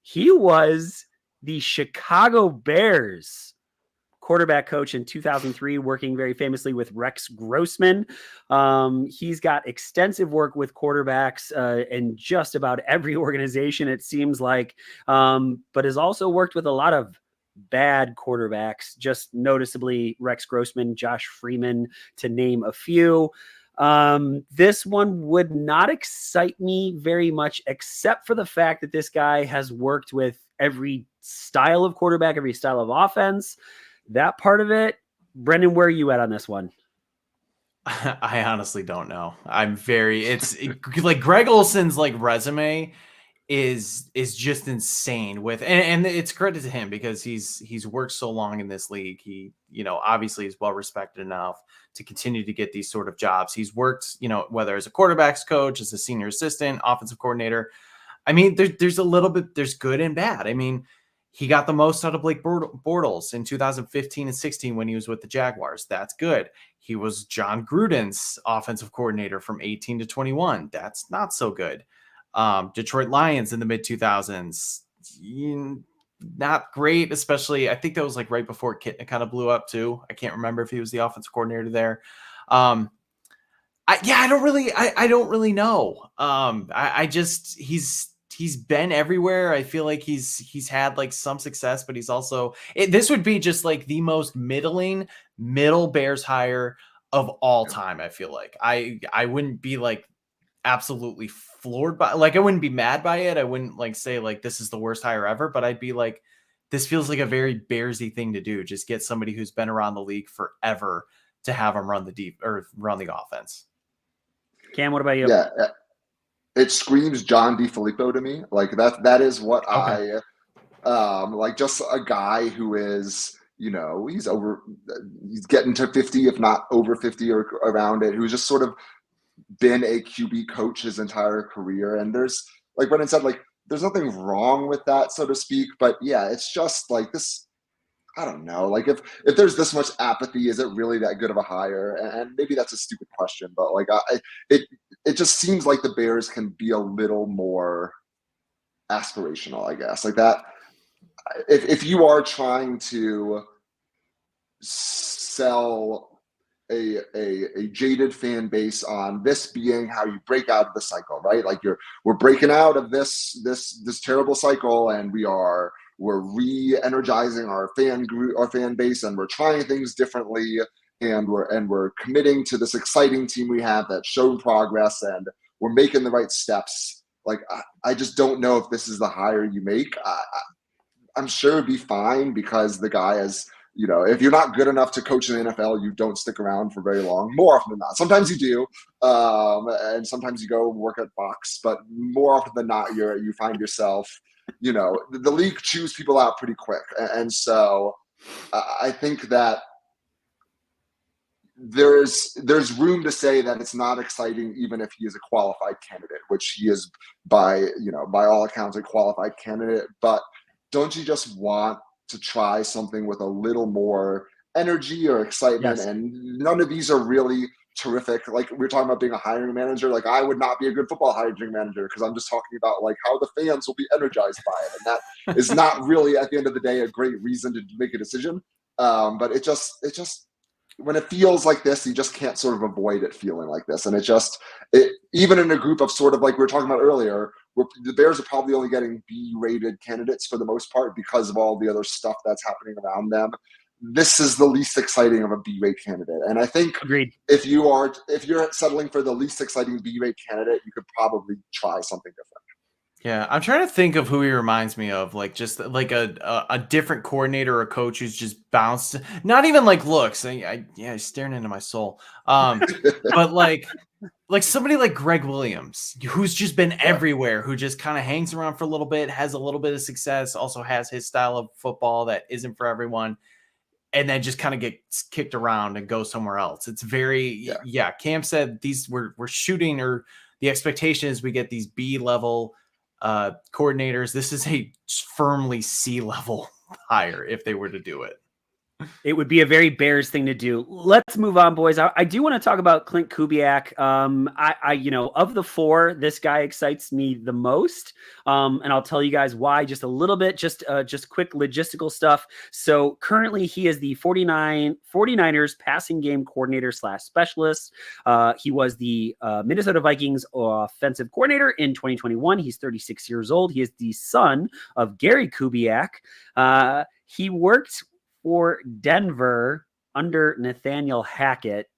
He was the Chicago Bears quarterback coach in 2003, working very famously with Rex Grossman. He's got extensive work with quarterbacks in just about every organization, it seems like, but has also worked with a lot of bad quarterbacks, just noticeably Rex Grossman, Josh Freeman, to name a few. This one would not excite me very much, except for the fact that this guy has worked with every style of quarterback, every style of offense. That part of it. Brendan, where are you at on this one? I honestly don't know. It's like Greg Olson's like resume is just insane with, and it's credit to him because he's worked so long in this league. He, obviously is well respected enough to continue to get these sort of jobs. He's worked, whether as a quarterbacks coach, as a senior assistant, offensive coordinator. I mean, there's a little bit, there's good and bad. I mean, he got the most out of Blake Bortles in 2015 and 16 when he was with the Jaguars. That's good. He was John Gruden's offensive coordinator from 18 to 21. That's not so good. Detroit Lions in the mid 2000s, not great, especially I think that was like right before it kind of blew up too. I can't remember if he was the offensive coordinator there. I don't really know. He's been everywhere. I feel like he's had like some success, but he's also, this would be just like the most middle Bears hire of all time. I feel like I wouldn't be like absolutely floored by, like, I wouldn't be mad by it. I wouldn't like say like this is the worst hire ever, but I'd be like, this feels like a very Bearsy thing to do. Just get somebody who's been around the league forever to have him run the offense. Cam, what about you? Yeah. It screams John DeFilippo to me. Like that is what Okay. like just a guy who is, he's getting to 50, if not over 50 or around it, who's just sort of been a QB coach his entire career. And there's, like Brendan said, like there's nothing wrong with that, so to speak. But yeah, it's just like this, I don't know. Like if there's this much apathy, is it really that good of a hire? And maybe that's a stupid question, but like it just seems like the Bears can be a little more aspirational, I guess. Like that, if you are trying to sell a jaded fan base on this being how you break out of the cycle, right? Like we're breaking out of this terrible cycle, and we're re-energizing our fan base, and we're trying things differently, and we're committing to this exciting team we have that's shown progress, and we're making the right steps. Like I just don't know if this is the hire you make. I'm sure it'd be fine because the guy is, if you're not good enough to coach in the NFL, you don't stick around for very long. More often than not. Sometimes you do, and sometimes you go work at Fox, but more often than not, you find yourself, the league chews people out pretty quick. And so I think that there's room to say that it's not exciting, even if he is a qualified candidate, which he is by all accounts a qualified candidate. But don't you just want to try something with a little more energy or excitement? Yes. And none of these are really terrific. Like we're talking about being a hiring manager. Like I would not be a good football hiring manager because I'm just talking about like how the fans will be energized by it. And that is not really at the end of the day a great reason to make a decision. But it just when it feels like this, you just can't sort of avoid it feeling like this. And even in a group of sort of like we were talking about earlier, the Bears are probably only getting B-rated candidates for the most part because of all the other stuff that's happening around them. This is the least exciting of a B-rate candidate. And I think Agreed. If you're settling for the least exciting B-rate candidate, you could probably try something different. Yeah, I'm trying to think of who he reminds me of, like just like a different coordinator or coach who's just bounced, not even like looks. He's staring into my soul. But like somebody like Greg Williams, who's just been everywhere, who just kind of hangs around for a little bit, has a little bit of success, also has his style of football that isn't for everyone, and then just kind of gets kicked around and goes somewhere else. It's very, Cam said we're shooting, or the expectation is we get these B-level coordinators. This is a firmly C-level hire if they were to do it. It would be a very Bears thing to do. Let's move on, boys. I do want to talk about Clint Kubiak. Of the four, this guy excites me the most. And I'll tell you guys why just a little bit, just quick logistical stuff. So currently he is the 49ers passing game coordinator / specialist. He was the Minnesota Vikings offensive coordinator in 2021. He's 36 years old. He is the son of Gary Kubiak. He worked for Denver under Nathaniel Hackett.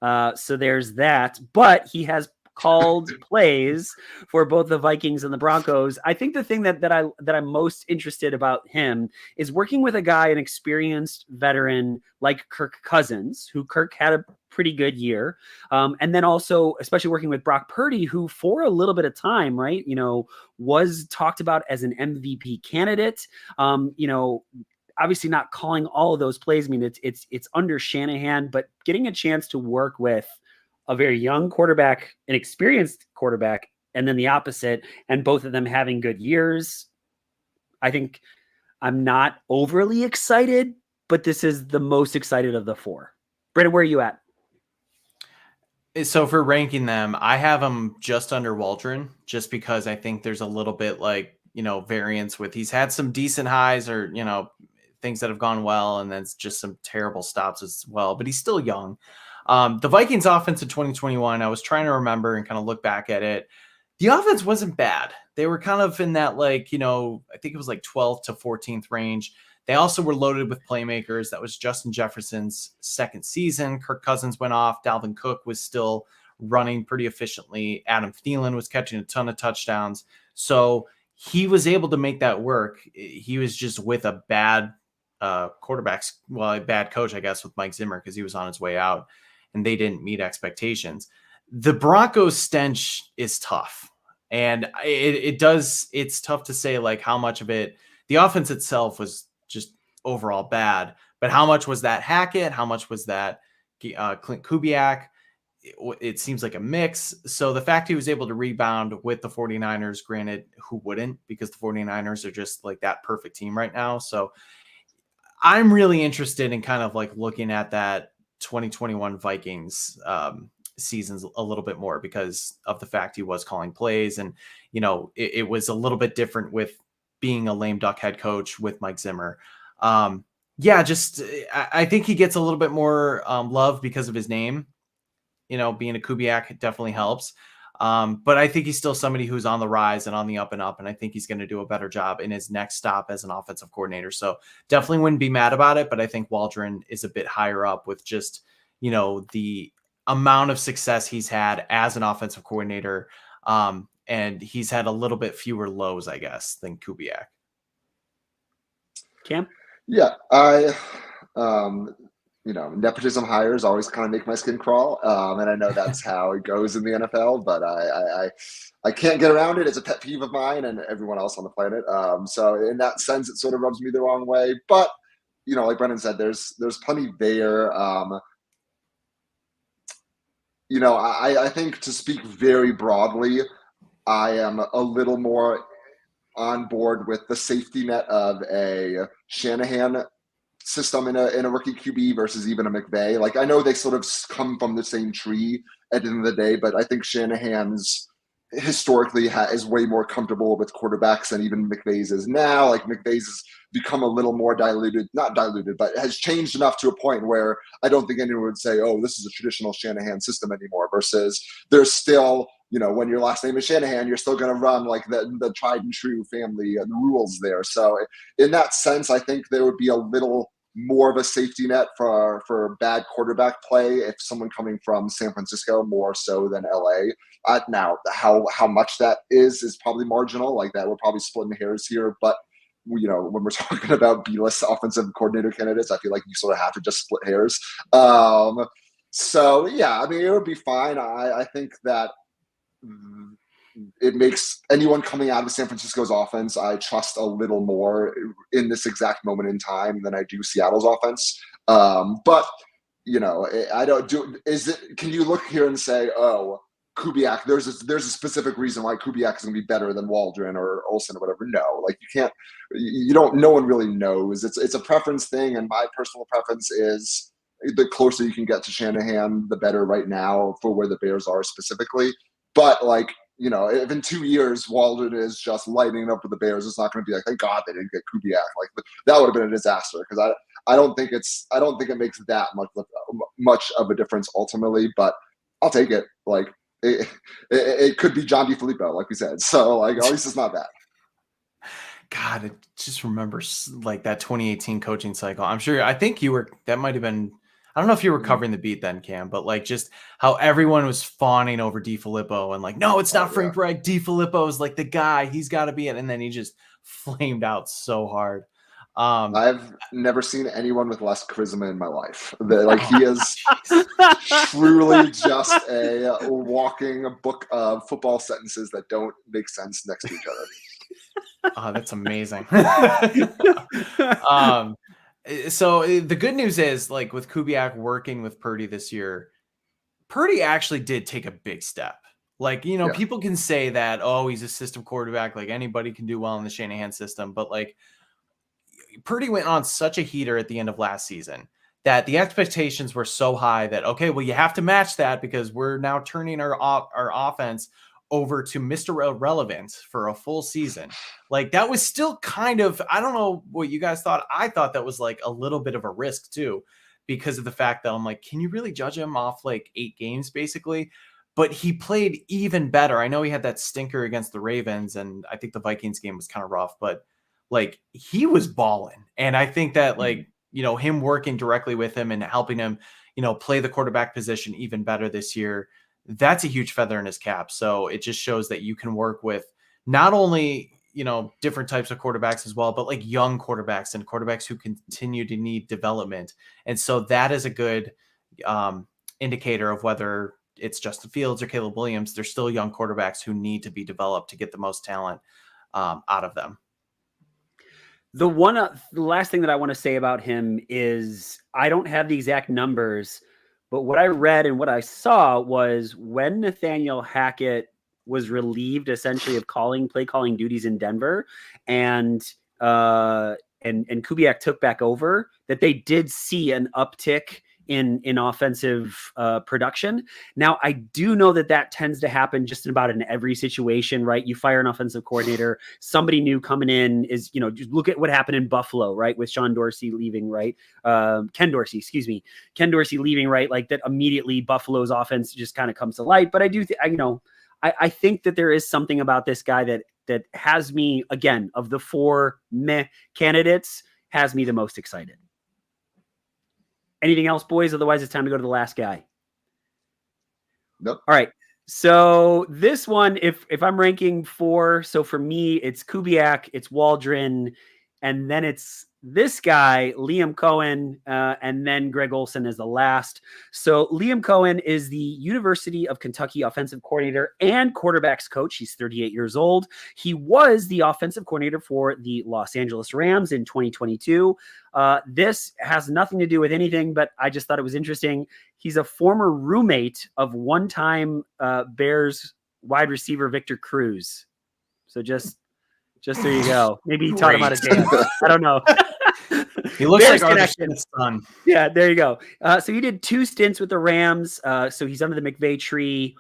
So there's that. But he has called plays for both the Vikings and the Broncos. I think the thing that I'm most interested about him is working with a guy, an experienced veteran like Kirk Cousins, who Kirk had a pretty good year. And then also, especially working with Brock Purdy, who for a little bit of time, right, was talked about as an MVP candidate. Obviously not calling all of those plays. I mean, it's under Shanahan, but getting a chance to work with a very young quarterback, an experienced quarterback, and then the opposite, and both of them having good years. I think I'm not overly excited, but this is the most excited of the four. Brandon, where are you at? So for ranking them, I have them just under Waldron, just because I think there's a little bit variance with, he's had some decent highs or, things that have gone well, and then it's just some terrible stops as well, but he's still young. The Vikings offense in 2021, I was trying to remember and kind of look back at it. The offense wasn't bad. They were kind of in that I think it was 12th to 14th range. They also were loaded with playmakers. That was Justin Jefferson's second season. Kirk Cousins went off. Dalvin Cook was still running pretty efficiently. Adam Thielen was catching a ton of touchdowns. So he was able to make that work. He was just with a bad a bad coach, I guess, with Mike Zimmer, because he was on his way out and they didn't meet expectations. The Broncos stench is tough. And it's tough to say how much of it, the offense itself was just overall bad, but how much was that Hackett? How much was that Clint Kubiak? It seems like a mix. So the fact he was able to rebound with the 49ers, granted, who wouldn't, because the 49ers are just that perfect team right now. So I'm really interested in kind of looking at that 2021 Vikings seasons a little bit more, because of the fact he was calling plays, and it was a little bit different with being a lame duck head coach with Mike Zimmer. I think he gets a little bit more love because of his name. Being a Kubiak definitely helps. But I think he's still somebody who's on the rise and on the up and up. And I think he's going to do a better job in his next stop as an offensive coordinator. So definitely wouldn't be mad about it. But I think Waldron is a bit higher up with just, the amount of success he's had as an offensive coordinator. And he's had a little bit fewer lows, I guess, than Kubiak. Cam? Yeah, nepotism hires always kind of make my skin crawl. And I know that's how it goes in the NFL, but I can't get around it. It's a pet peeve of mine and everyone else on the planet. So in that sense, it sort of rubs me the wrong way. But, like Brendan said, there's plenty there. I think, to speak very broadly, I am a little more on board with the safety net of a Shanahan system in a rookie QB versus even a McVay. I know they sort of come from the same tree at the end of the day, but I think Shanahan's historically is way more comfortable with quarterbacks than even McVay's is now. McVay's has become a little more not diluted, but has changed enough to a point where I don't think anyone would say, oh, this is a traditional Shanahan system anymore, versus there's still, when your last name is Shanahan, you're still going to run the tried and true family rules there. So in that sense, I think there would be a little more of a safety net for bad quarterback play if someone coming from San Francisco more so than LA. Now, how much that is probably marginal. That we're probably splitting hairs here, but when we're talking about B-list offensive coordinator candidates, I feel like you sort of have to just split hairs. So yeah, I mean, it would be fine. I think that it makes anyone coming out of San Francisco's offense, I trust a little more in this exact moment in time than I do Seattle's offense. But I don't do. Can you look here and say, oh, Kubiak, there's a specific reason why Kubiak is going to be better than Waldron or Olsen or whatever. No, like you don't. No one really knows. It's a preference thing, and my personal preference is the closer you can get to Shanahan, the better right now for where the Bears are specifically. But like, if in 2 years Waldron is just lighting it up with the Bears, it's not going to be like, thank God they didn't get Kubiak. Like that would have been a disaster, because I don't think it makes that much of a difference ultimately. But I'll take it. Like it could be John DeFilippo, like we said. So like, at least it's not that. God, it just remembers like that 2018 coaching cycle. I think that might have been, I don't know if you were covering the beat then, Cam, but like just how everyone was fawning over DeFilippo and like, no, it's not Frank Reich. DeFilippo is like the guy. He's got to be it. And then he just flamed out so hard. I've never seen anyone with less charisma in my life. Like he is truly just a walking book of football sentences that don't make sense next to each other. Oh, that's amazing. So the good news is, like with Kubiak working with Purdy this year, Purdy actually did take a big step. Like, people can say that, oh, he's a system quarterback, like anybody can do well in the Shanahan system, but like Purdy went on such a heater at the end of last season that the expectations were so high that, okay, well, you have to match that because we're now turning our offense over to Mr. Irrelevant for a full season. Like that was still kind of, I don't know what you guys thought. I thought that was like a little bit of a risk too, because of the fact that I'm like, can you really judge him off like 8 games basically? But he played even better. I know he had that stinker against the Ravens, and I think the Vikings game was kind of rough, but like he was balling. And I think that like, him working directly with him and helping him, play the quarterback position even better this year, that's a huge feather in his cap. So it just shows that you can work with not only, different types of quarterbacks as well, but like young quarterbacks and quarterbacks who continue to need development. And so that is a good indicator of whether it's Justin Fields or Caleb Williams. They're still young quarterbacks who need to be developed to get the most talent out of them. The last thing that I want to say about him is I don't have the exact numbers, but what I read and what I saw was when Nathaniel Hackett was relieved essentially of play calling duties in Denver, and Kubiak took back over, that they did see an uptick in offensive production. Now, I do know that tends to happen just about in every situation, right? You fire an offensive coordinator, somebody new coming in is, just look at what happened in Buffalo, right? With Sean Dorsey leaving, right? Ken Dorsey leaving, right? Like that immediately Buffalo's offense just kind of comes to light. But I do, I think that there is something about this guy that has me, again, of the 4 candidates, has me the most excited. Anything else, boys? Otherwise, it's time to go to the last guy. Nope. All right. So this one, if I'm ranking 4, so for me, it's Kubiak, it's Waldron, and then it's this guy, Liam Cohen, and then Greg Olsen is the last. So Liam Cohen is the University of Kentucky offensive coordinator and quarterbacks coach. He's 38 years old. He was the offensive coordinator for the Los Angeles Rams in 2022. This has nothing to do with anything, but I just thought it was interesting. He's a former roommate of one-time Bears wide receiver Victor Cruz. So just there you go. Maybe he taught him how to dance. I don't know. He looks Bears like Arthur Smith's son. Yeah, there you go. So he did 2 stints with the Rams. So he's under the McVay tree.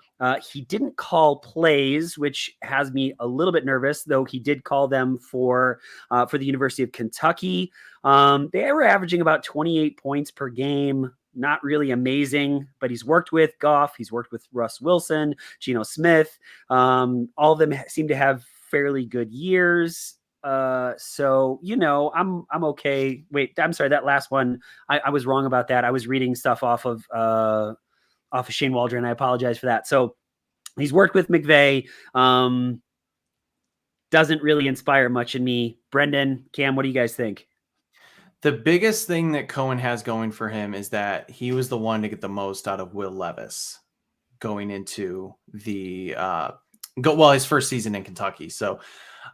He didn't call plays, which has me a little bit nervous, though he did call them for the University of Kentucky. They were averaging about 28 points per game. Not really amazing, but he's worked with Goff. He's worked with Russ Wilson, Geno Smith. All of them seem to have fairly good years. So, I'm okay. Wait, I'm sorry. That last one, I was wrong about that. I was reading stuff off of Shane Waldron. I apologize for that. So he's worked with McVay. Doesn't really inspire much in me. Brendan, Cam, what do you guys think? The biggest thing that Cohen has going for him is that he was the one to get the most out of Will Levis going into the his first season in Kentucky. So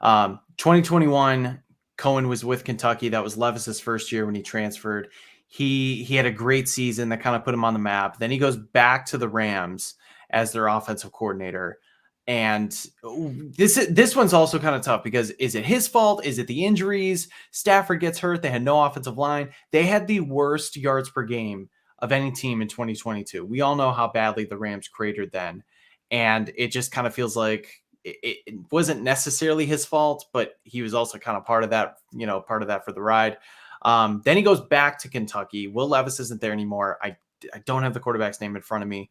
2021, Cohen was with Kentucky. That was Levis's first year when he transferred. He had a great season that kind of put him on the map. Then he goes back to the Rams, as their offensive coordinator. And this one's also kind of tough because is it his fault? Is it the injuries? Stafford gets hurt. They had no offensive line. They had the worst yards per game of any team in 2022. We all know how badly the Rams cratered then. And it just kind of feels like it wasn't necessarily his fault, but he was also kind of part of that for the ride. Then he goes back to Kentucky. Will Levis isn't there anymore. I don't have the quarterback's name in front of me.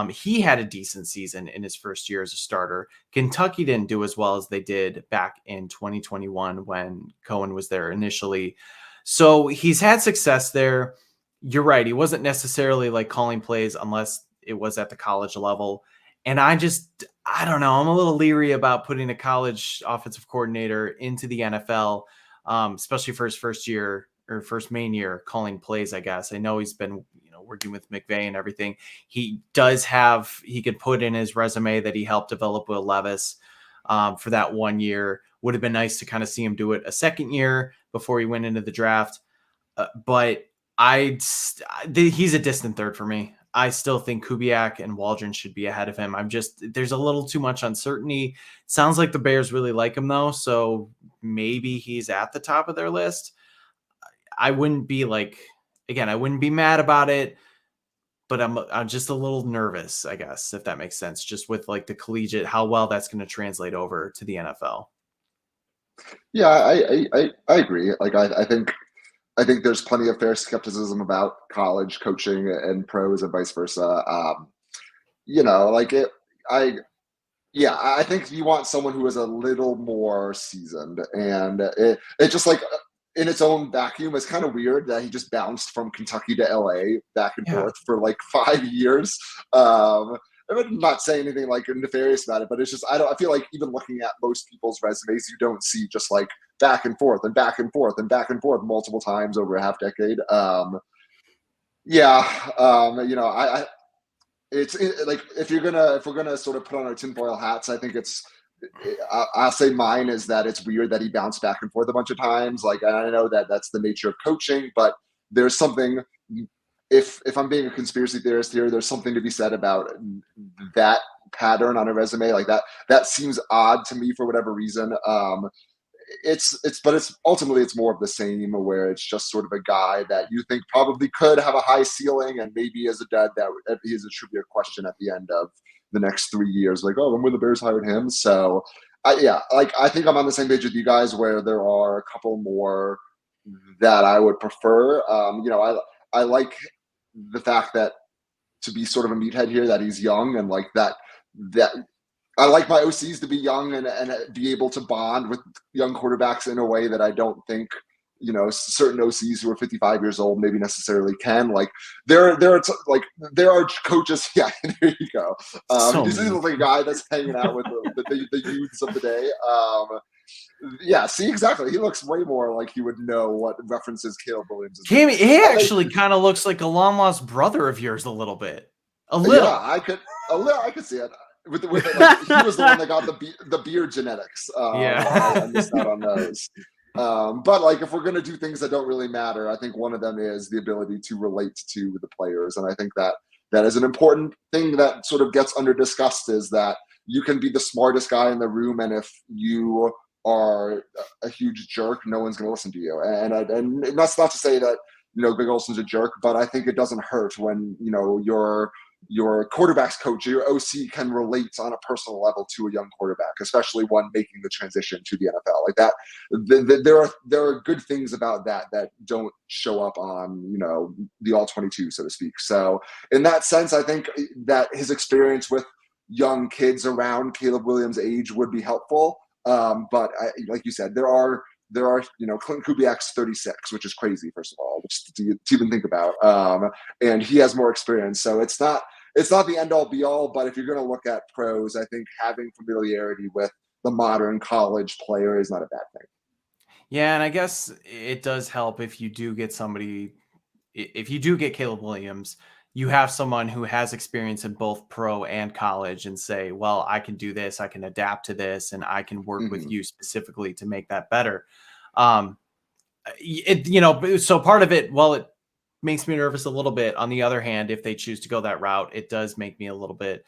He had a decent season in his first year as a starter. Kentucky didn't do as well as they did back in 2021 when Cohen was there initially. So he's had success there. You're right. He wasn't necessarily like calling plays unless it was at the college level. And I don't know. I'm a little leery about putting a college offensive coordinator into the NFL, especially for his first year or first main year calling plays, I guess. I know he's been, working with McVay and everything. He could put in his resume that he helped develop Will Levis for that 1 year. Would have been nice to kind of see him do it a second year before he went into the draft. But he's a distant third for me. I still think Kubiak and Waldron should be ahead of him. There's a little too much uncertainty. Sounds like the Bears really like him though. So maybe he's at the top of their list. I wouldn't be mad about it, but I'm just a little nervous, I guess, if that makes sense, just with like the collegiate, how well that's going to translate over to the NFL. Yeah, I agree. Like, I think there's plenty of fair skepticism about college coaching and pros and vice versa. I think you want someone who is a little more seasoned, and it just like in its own vacuum, it's kind of weird that he just bounced from Kentucky to LA back and forth for like 5 years. I'm not saying anything like nefarious about it, but it's just, I feel like even looking at most people's resumes, you don't see just like back and forth and back and forth and back and forth multiple times over a half decade. If we're gonna sort of put on our tinfoil hats, I think I'll say mine is that it's weird that he bounced back and forth a bunch of times. Like, I know that that's the nature of coaching, but there's something, if I'm being a conspiracy theorist here, there's something to be said about that pattern on a resume. Like that seems odd to me for whatever reason. But ultimately it's more of the same, where it's just sort of a guy that you think probably could have a high ceiling, and maybe as a dad that he is a trivia question at the end of the next 3 years, like, oh, when the Bears hired him. So I think I'm on the same page with you guys, where there are a couple more that I would prefer. I like the fact that, to be sort of a meathead here, that he's young, and like that I like my OCs to be young and be able to bond with young quarterbacks in a way that I don't think, certain OCs who are 55 years old maybe necessarily can. Like there are coaches. Yeah, there you go. This is the guy that's hanging out with the youths of the day. See, exactly. He looks way more like he would know what references Caleb Williams is. He actually kind of looks like a long lost brother of yours a little bit. A little. Yeah, I could see it. He was the one that got the beard genetics. I missed out on those. But like, if we're going to do things that don't really matter, I think one of them is the ability to relate to the players. And I think that is an important thing that sort of gets under discussed, is that you can be the smartest guy in the room, and if you are a huge jerk, no one's going to listen to you. And that's not to say that, Greg Olson's a jerk, but I think it doesn't hurt when, your quarterback's coach, your OC, can relate on a personal level to a young quarterback, especially one making the transition to the NFL. Like that, there are good things about that don't show up on, the all-22, so to speak. So in that sense, I think that his experience with young kids around Caleb Williams' age would be helpful. But like you said, there are Clinton Kubiak's 36, which is crazy, first of all, to even think about. And he has more experience. So it's not the end all be all, but if you're going to look at pros, I think having familiarity with the modern college player is not a bad thing. Yeah. And I guess it does help if you do get Caleb Williams, you have someone who has experience in both pro and college, and say, well, I can do this, I can adapt to this, and I can work with you specifically to make that better. So part of it, while it makes me nervous a little bit, on the other hand, if they choose to go that route, it does make me a little bit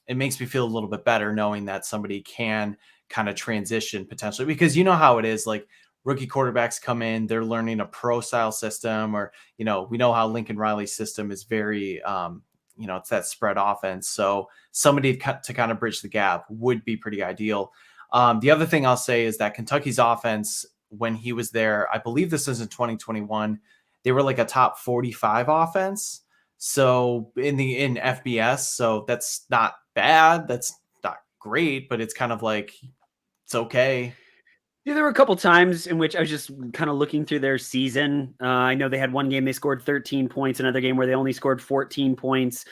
it makes me feel a little bit better knowing that somebody can kind of transition potentially, because you know how it is, like rookie quarterbacks come in, they're learning a pro style system, or, we know how Lincoln Riley's system is very, it's that spread offense. So somebody to kind of bridge the gap would be pretty ideal. The other thing I'll say is that Kentucky's offense, when he was there, I believe this is in 2021, they were like a top 45 offense. So in FBS, so that's not bad. That's not great, but it's kind of like, it's okay. Yeah, there were a couple times in which I was just kind of looking through their season. I know they had one game they scored 13 points, another game where they only scored 14 points.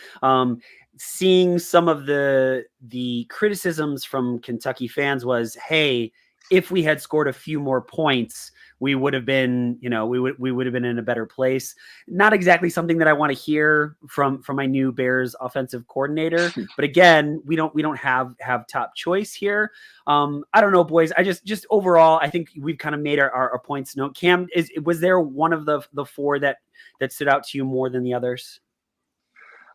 Seeing some of the criticisms from Kentucky fans was, hey, if we had scored a few more points, we would have been, we would have been in a better place. Not exactly something that I want to hear from my new Bears offensive coordinator. But again, we don't have top choice here. I don't know, boys. I just overall, I think we've kind of made our points known. Cam, was there one of the four that stood out to you more than the others?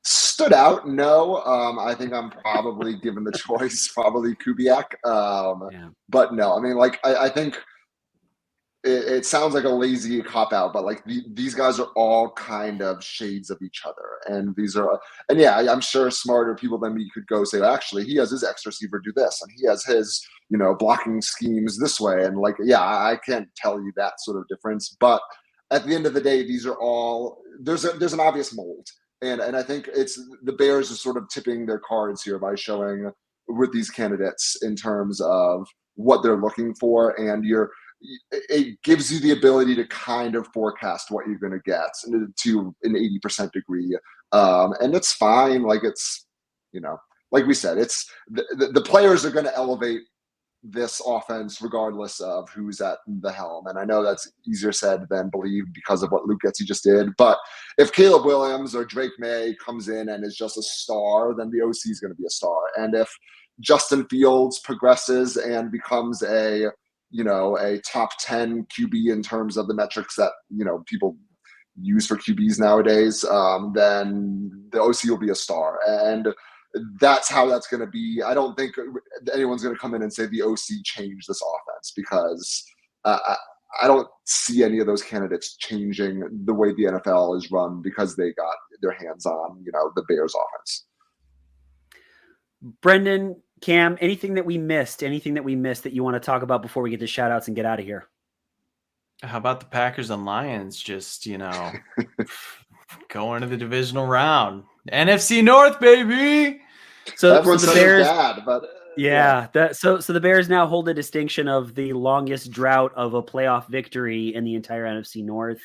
Stood out? No. I think I'm probably given the choice, probably Kubiak. But no, I mean, like, I think it sounds like a lazy cop-out, but like these guys are all kind of shades of each other. And I'm sure smarter people than me could go say, well, actually, he has his X receiver do this, and he has his, blocking schemes this way. And like, I can't tell you that sort of difference. But at the end of the day, these are all, there's an obvious mold. And I think it's the Bears are sort of tipping their cards here by showing with these candidates in terms of what they're looking for. And it gives you the ability to kind of forecast what you're going to get to an 80% degree. And it's fine. Like it's, like we said, it's the players are going to elevate this offense regardless of who's at the helm. And I know that's easier said than believed because of what Luke Getsy just did. But if Caleb Williams or Drake May comes in and is just a star, then the OC is going to be a star. And if Justin Fields progresses and becomes a top 10 QB in terms of the metrics that, people use for QBs nowadays, then the OC will be a star. And that's how that's going to be. I don't think anyone's going to come in and say the OC changed this offense, because I don't see any of those candidates changing the way the NFL is run because they got their hands on, the Bears offense. Brendan, Cam, anything that we missed that you want to talk about before we get to shout outs and get out of here? How about the Packers and Lions just, going to the divisional round? NFC North, baby. So the Bears, so the Bears now hold the distinction of the longest drought of a playoff victory in the entire NFC North.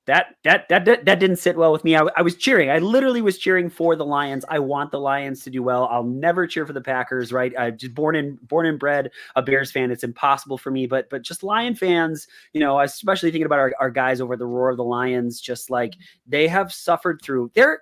That didn't sit well with me. I was cheering. I literally was cheering for the Lions. I want the Lions to do well. I'll never cheer for the Packers, right? I'm just born and bred a Bears fan. It's impossible for me. But just Lion fans, especially thinking about our guys over the Roar of the Lions, just like they have suffered through. They're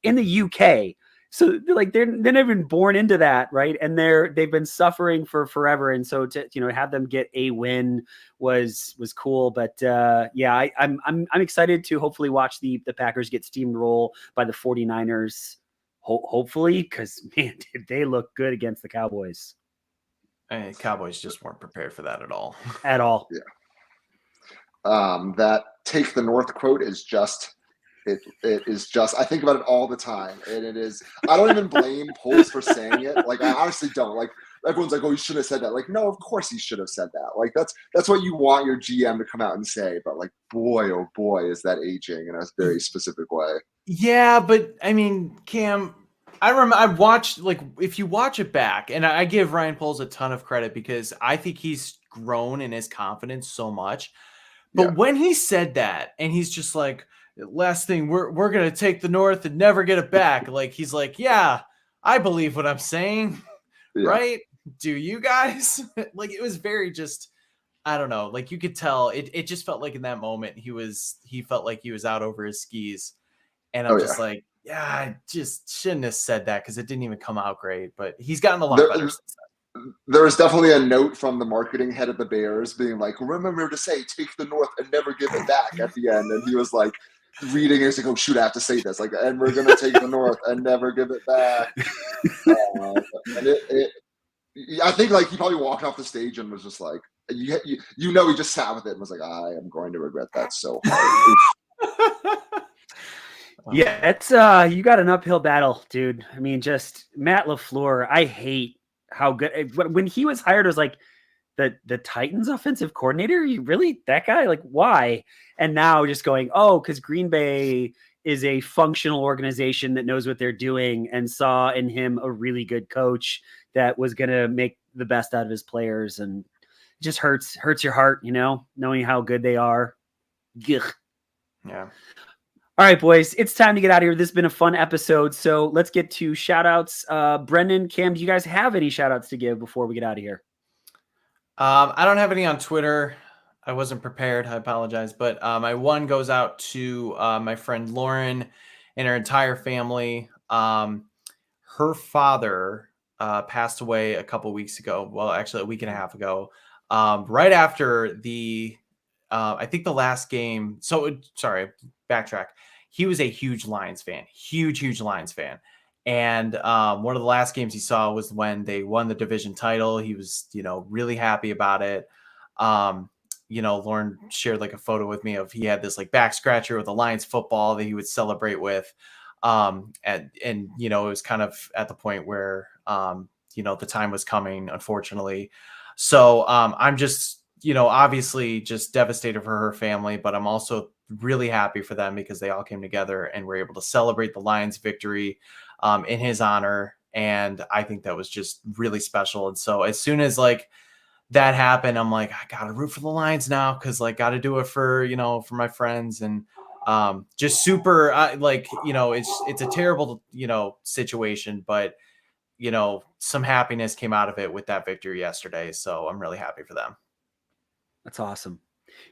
in the UK. So they're never been born into that, right? And they've been suffering for forever. And so to have them get a win was cool. But I'm excited to hopefully watch the Packers get steamrolled by the 49ers. Hopefully, because man, did they look good against the Cowboys. Cowboys just weren't prepared for that at all. At all. Yeah. That take the North quote is just. It is just, I think about it all the time, and it is, I don't even blame Poles for saying it. Like, I honestly don't. Like, everyone's like, oh, you should have said that. Like, no, of course he should have said that. Like, that's what you want your GM to come out and say. But like, boy, oh boy, is that aging in a very specific way. Yeah, but I mean, Cam, I watched, like, if you watch it back, and I give Ryan Poles a ton of credit because I think he's grown in his confidence so much. But when he said that, and he's just like, last thing, we're going to take the North and never get it back. Like, he's like, yeah, I believe what I'm saying. Yeah. Right? Do you guys? Like, it was very just, I don't know. Like, you could tell it just felt like in that moment, he felt like he was out over his skis. And I'm like, I just shouldn't have said that because it didn't even come out great, but he's gotten a lot better since then. There was definitely a note from the marketing head of the Bears being like, remember to say, take the North and never give it back at the end. And he was like, reading is like, oh shoot, I have to say this. Like, and we're gonna take the North and never give it back. And I think like he probably walked off the stage and was just like, he just sat with it and was like, I am going to regret that so hard. Yeah, it's you got an uphill battle, dude. I mean, just Matt LaFleur, I hate how good when he was hired, it was like the Titans offensive coordinator. You really that guy? Like, why? And now just going, oh, because Green Bay is a functional organization that knows what they're doing and saw in him a really good coach that was gonna make the best out of his players, and it just hurts your heart, knowing how good they are. Ugh. Yeah. All right, boys, it's time to get out of here. This has been a fun episode. So let's get to shout outs. Brendan, Cam, do you guys have any shout outs to give before we get out of here? I don't have any on Twitter. I wasn't prepared. I apologize. But my one goes out to my friend Lauren and her entire family. Her father passed away a couple weeks ago. Well, actually a week and a half ago. Right after I think the last game. So sorry, backtrack. He was a huge Lions fan, huge Lions fan. And one of the last games he saw was when they won the division title. He was, really happy about it. Lauren shared like a photo with me of he had this like back scratcher with a Lions football that he would celebrate with. And it was kind of at the point where, the time was coming, unfortunately. So I'm just, obviously just devastated for her family, but I'm also really happy for them because they all came together and were able to celebrate the Lions victory in his honor. And I think that was just really special. And so as soon as like that happened, I'm like, I got to root for the Lions now. Cause like, got to do it for, for my friends and just super it's a terrible, situation, but some happiness came out of it with that victory yesterday. So I'm really happy for them. That's awesome.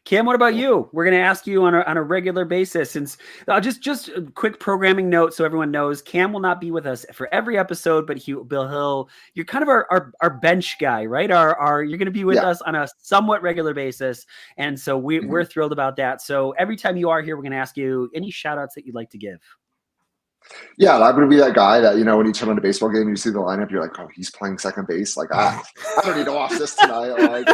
Cam, what about you? We're going to ask you on a regular basis, since just a quick programming note so everyone knows, Cam will not be with us for every episode, but you're kind of our bench guy, right? You're going to be with us on a somewhat regular basis. And so we're thrilled about that. So every time you are here, we're going to ask you any shout outs that you'd like to give. Yeah, I'm going to be that guy that, when you turn on a baseball game and you see the lineup, you're like, oh, he's playing second base. Like, I don't need to watch this tonight. Like,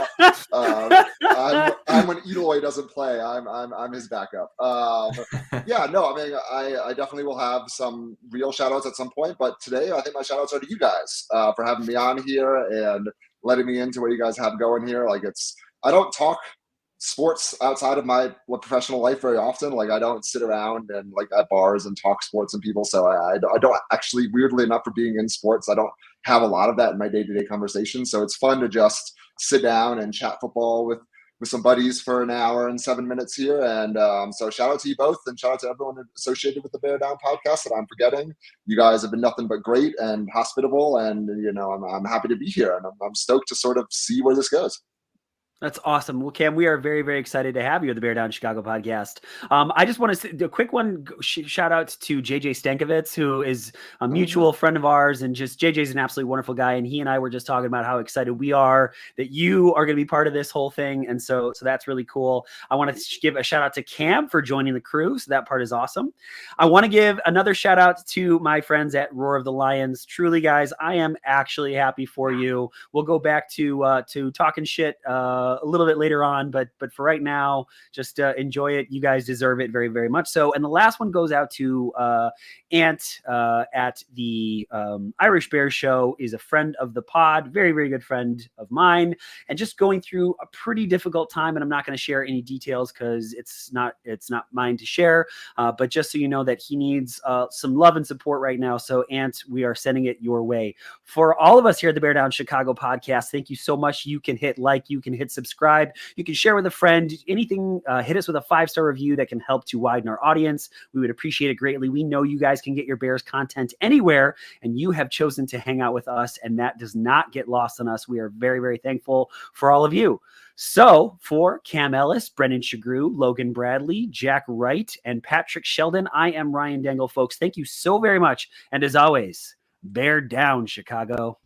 I'm when Eloy doesn't play. I'm his backup. I definitely will have some real shout outs at some point. But today, I think my shout outs are to you guys for having me on here and letting me into what you guys have going here. Like, I don't talk sports outside of my professional life very often. Like, I don't sit around and like at bars and talk sports and people. So I don't actually, weirdly enough, for being in sports, I don't have a lot of that in my day-to-day conversation. So it's fun to just sit down and chat football with some buddies for an hour and 7 minutes here. And so shout out to you both, and shout out to everyone associated with the Bear Down podcast that I'm forgetting. You guys have been nothing but great and hospitable, and I'm happy to be here, and I'm stoked to sort of see where this goes. That's awesome. Well, Cam, we are very, very excited to have you at the Bear Down Chicago podcast. I just want to do a quick one. Shout out to JJ Stankovitz, who is a mutual friend of ours. And just JJ's an absolutely wonderful guy. And he and I were just talking about how excited we are that you are going to be part of this whole thing. And so that's really cool. I want to give a shout out to Cam for joining the crew. So that part is awesome. I want to give another shout out to my friends at Roar of the Lions. Truly, guys, I am actually happy for you. We'll go back to talking shit a little bit later on, but for right now, just enjoy it. You guys deserve it very, very much so. And the last one goes out to Ant at the Irish Bears show, is a friend of the pod, very, very good friend of mine, and just going through a pretty difficult time. And I'm not going to share any details because it's not mine to share, but just so you know that he needs some love and support right now. So Ant, we are sending it your way. For all of us here at the Bear Down Chicago podcast, thank you so much. You can hit like, you can hit subscribe, you can share with a friend, anything, hit us with a 5-star review that can help to widen our audience. We would appreciate it greatly. We know you guys can get your Bears content anywhere, and you have chosen to hang out with us, and that does not get lost on us. We are very, very thankful for all of you. So for Cam Ellis, Brendan Shagrew, Logan Bradley, Jack Wright, and Patrick Sheldon, I am Ryan Dangle, folks. Thank you so very much. And as always, Bear Down, Chicago.